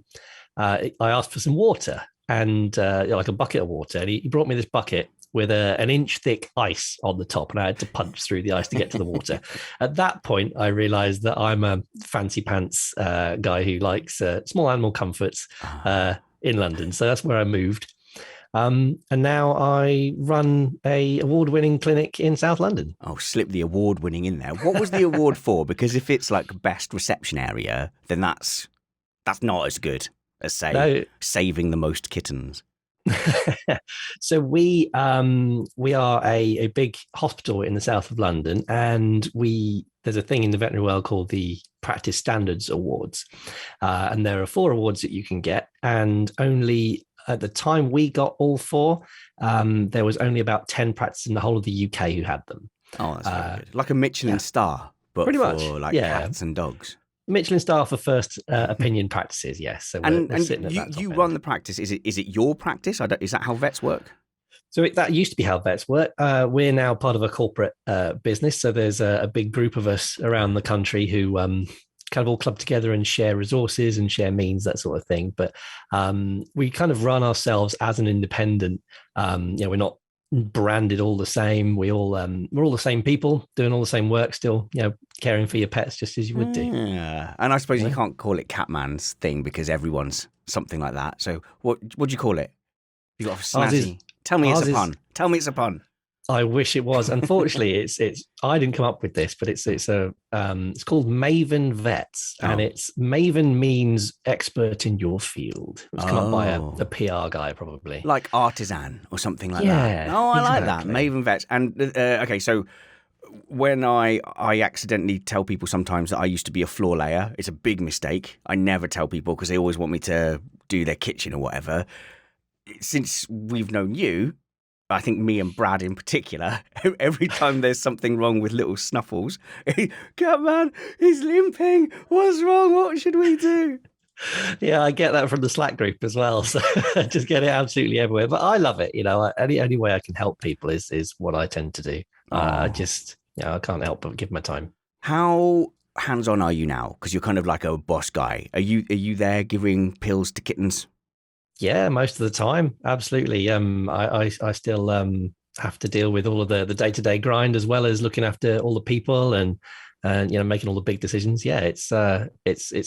I asked for some water and a bucket of water, and he brought me this bucket with an inch thick ice on the top, and I had to punch through the ice to get to the water. At that point, I realized that I'm a fancy pants guy who likes small animal comforts in London. So that's where I moved. And now I run a award-winning clinic in South London. Oh, slip the award-winning in there. What was the award for? Because if it's best reception area, then that's not as good as, say, saving the most kittens. So we are a big hospital in the south of London, and there's a thing in the veterinary world called the Practice Standards Awards, and there are 4 awards that you can get, and only at the time we got all 4, there was only about 10 practices in the whole of the UK who had them. Oh, that's very good. Like a Michelin star, but pretty for much, cats and dogs. Michelin star for first opinion practices, yes. So we're sitting at that you top run end. the practice. Is it your practice? Is that how vets work? So that used to be how vets work. We're now part of a corporate business. So there's a big group of us around the country who kind of all club together and share resources and share means, that sort of thing. But we kind of run ourselves as an independent. We're not branded all the same. We're all the same people doing all the same work still, caring for your pets just as you would do. Yeah. And I suppose you can't call it Catman's thing because everyone's something like that. So what do you call it? You got a snazzy. Tell me it's a pun. Tell me it's a pun. I wish it was. Unfortunately, it's I didn't come up with this, but it's called Maven Vets, and it's Maven means expert in your field. It was come up by a PR guy, probably like artisan or something like that. Oh, I like that, Maven Vets. And okay, so when I accidentally tell people sometimes that I used to be a floor layer, it's a big mistake. I never tell people because they always want me to do their kitchen or whatever. Since we've known you, I think me and Brad in particular, every time there's something wrong with little Snuffles, Catman, he's limping. What's wrong? What should we do? Yeah, I get that from the Slack group as well. So I just get it absolutely everywhere. But I love it. Any way I can help people is what I tend to do. I can't help but give my time. How hands-on are you now? Because you're kind of like a boss guy. Are you there giving pills to kittens? Yeah, most of the time, absolutely. I still have to deal with all of the day-to-day grind as well as looking after all the people and making all the big decisions. Yeah, it's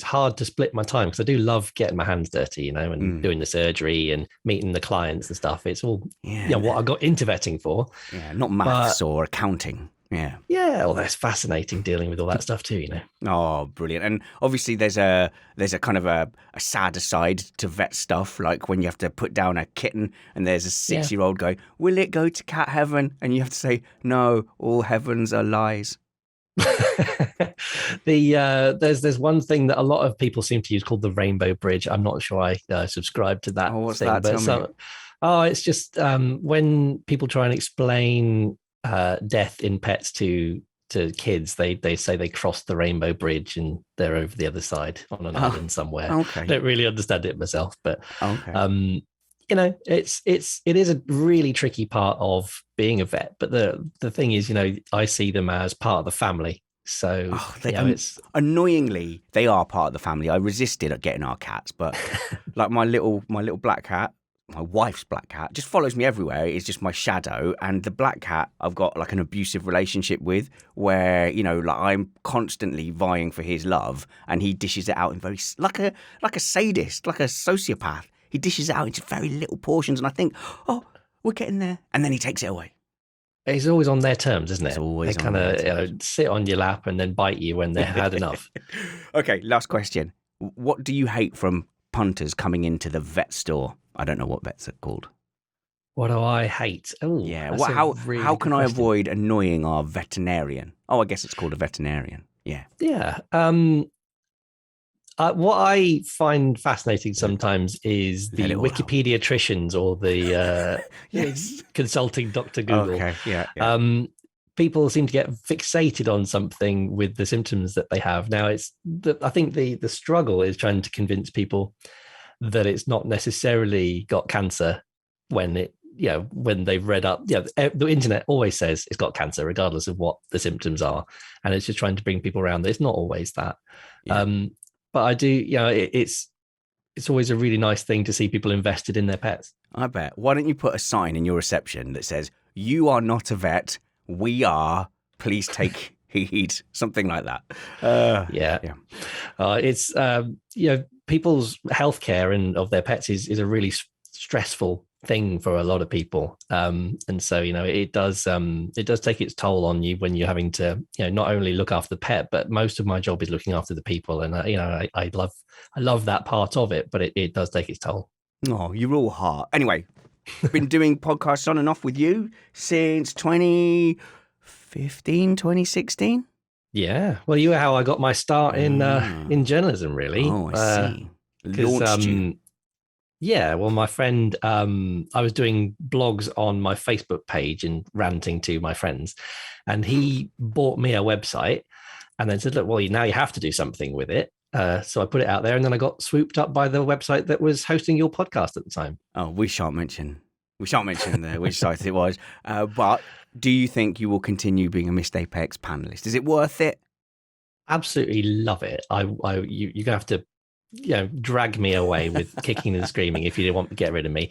hard to split my time because I do love getting my hands dirty, and doing the surgery and meeting the clients and stuff. It's all what I got into vetting for. Yeah, not maths or accounting. Yeah. Yeah, well, that's fascinating dealing with all that stuff too, Oh, brilliant. And obviously there's a kind of a sadder side to vet stuff, like when you have to put down a kitten and there's a 6-year-old going, will it go to cat heaven? And you have to say, no, all heavens are lies. There's one thing that a lot of people seem to use called the rainbow bridge. I'm not sure I subscribe to that. Oh, what's thing, that? It's just when people try and explain death in pets to kids, they say they crossed the rainbow bridge and they're over the other side on an island somewhere. Okay. I don't really understand it myself, but okay. it is a really tricky part of being a vet. But the thing is, I see them as part of the family. So it's annoyingly they are part of the family. I resisted at getting our cats, but like my little black cat. My wife's black cat just follows me everywhere. It's just my shadow. And the black cat I've got like an abusive relationship with where, like I'm constantly vying for his love and he dishes it out in very, like a sadist, like a sociopath. He dishes it out into very little portions. And I think, oh, we're getting there. And then he takes it away. It's always on their terms, isn't it? It's always they kind of sit on your lap and then bite you when they've had enough. Okay, last question. What do you hate from punters coming into the vet store? I don't know what vets are called. What do I hate? Oh, yeah. How can I avoid annoying our veterinarian? Oh, I guess it's called a veterinarian. Yeah. Yeah. What I find fascinating sometimes is the Wikipediatricians or the consulting Dr. Google. Okay. Yeah. People seem to get fixated on something with the symptoms that they have. Now, I think the struggle is trying to convince people that it's not necessarily got cancer when they've read up. The internet always says it's got cancer, regardless of what the symptoms are. And it's just trying to bring people around that it's not always that. Yeah. But I do, it's always a really nice thing to see people invested in their pets. I bet. Why don't you put a sign in your reception that says, you are not a vet, we are, please take heed, something like that. It's, people's healthcare and of their pets is a really stressful thing for a lot of people. And so, it does take its toll on you when you're having to, not only look after the pet, but most of my job is looking after the people. And, I love that part of it, but it does take its toll. Oh, you're all heart. Anyway, I've been doing podcasts on and off with you since 2015, 2016. Yeah. Well, you were how I got my start in journalism, really. Oh, I see. Launched you. Yeah, well, my friend, I was doing blogs on my Facebook page and ranting to my friends, and he bought me a website and then said, look, well, now you have to do something with it. So I put it out there, and then I got swooped up by the website that was hosting your podcast at the time. Oh, we shan't mention which site it was. But do you think you will continue being a Missed Apex panelist? Is it worth it? Absolutely love it. You're gonna have to drag me away with kicking and screaming if you want to get rid of me.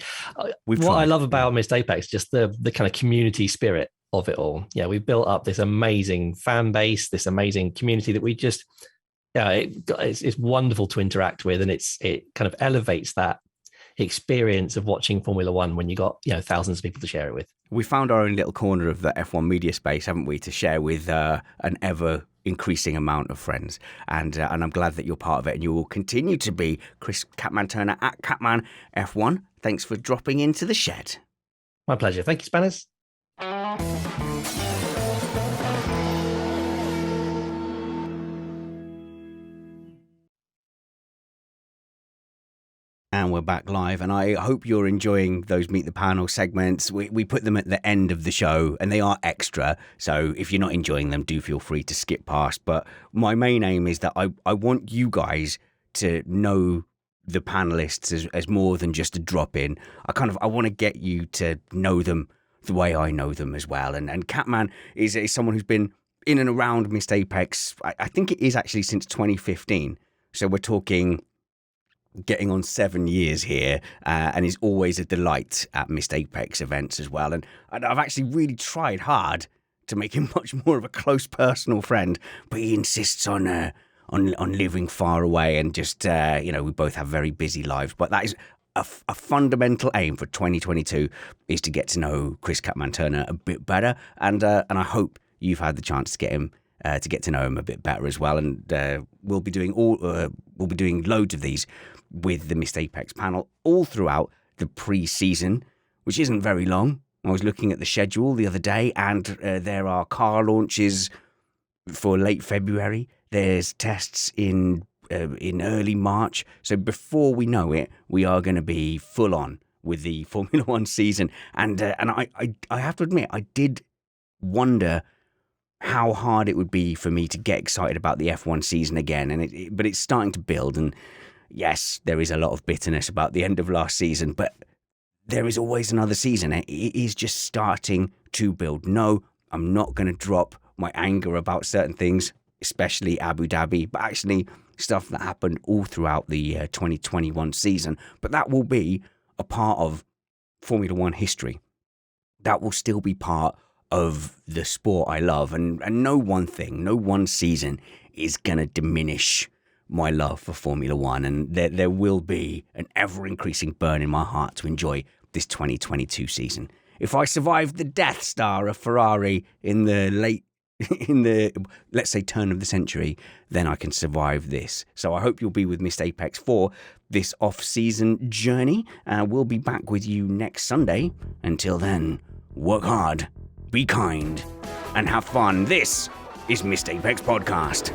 We've what tried. I love about Missed Apex, just the kind of community spirit of it all. Yeah, we've built up this amazing fan base, this amazing community that we just, it's wonderful to interact with, and it kind of elevates that experience of watching Formula One when you got thousands of people to share it with. We found our own little corner of the F1 media space, haven't we, to share with an ever increasing amount of friends, and I'm glad that you're part of it, and you will continue to be. Chris Catman Turner at Catman F1. Thanks for dropping into the shed. My pleasure. Thank you, Spanners. And we're back live, and I hope you're enjoying those Meet the Panel segments. We put them at the end of the show, and they are extra, so if you're not enjoying them, do feel free to skip past. But my main aim is that I want you guys to know the panelists as more than just a drop-in. I want to get you to know them the way I know them as well. And Catman is someone who's been in and around Missed Apex, I think it is actually since 2015, so we're talking getting on 7 years here, and is always a delight at Missed Apex events as well. And I've actually really tried hard to make him much more of a close personal friend, but he insists on living far away, and just we both have very busy lives. But that is a fundamental aim for 2022, is to get to know Chris Catman Turner a bit better, and I hope you've had the chance to get to know him a bit better as well. And we'll be doing loads of these with the Missed Apex panel all throughout the pre-season, which isn't very long. I was looking at the schedule the other day, and there are car launches for late February. There's tests in early March. So before we know it, we are going to be full on with the Formula One season. And I have to admit, I did wonder how hard it would be for me to get excited about the F1 season again. But it's starting to build, and yes, there is a lot of bitterness about the end of last season, but there is always another season. It is just starting to build. No, I'm not going to drop my anger about certain things, especially Abu Dhabi, but actually stuff that happened all throughout the 2021 season. But that will be a part of Formula One history. That will still be part of the sport I love. And no one season is going to diminish my love for Formula One, and there will be an ever-increasing burn in my heart to enjoy this 2022 season. If I survive the Death Star of Ferrari in the let's say turn of the century, then I can survive this. So I hope you'll be with Missed Apex for this off-season journey. We'll be back with you next Sunday. Until then, work hard, be kind, and have fun. This is Missed Apex Podcast.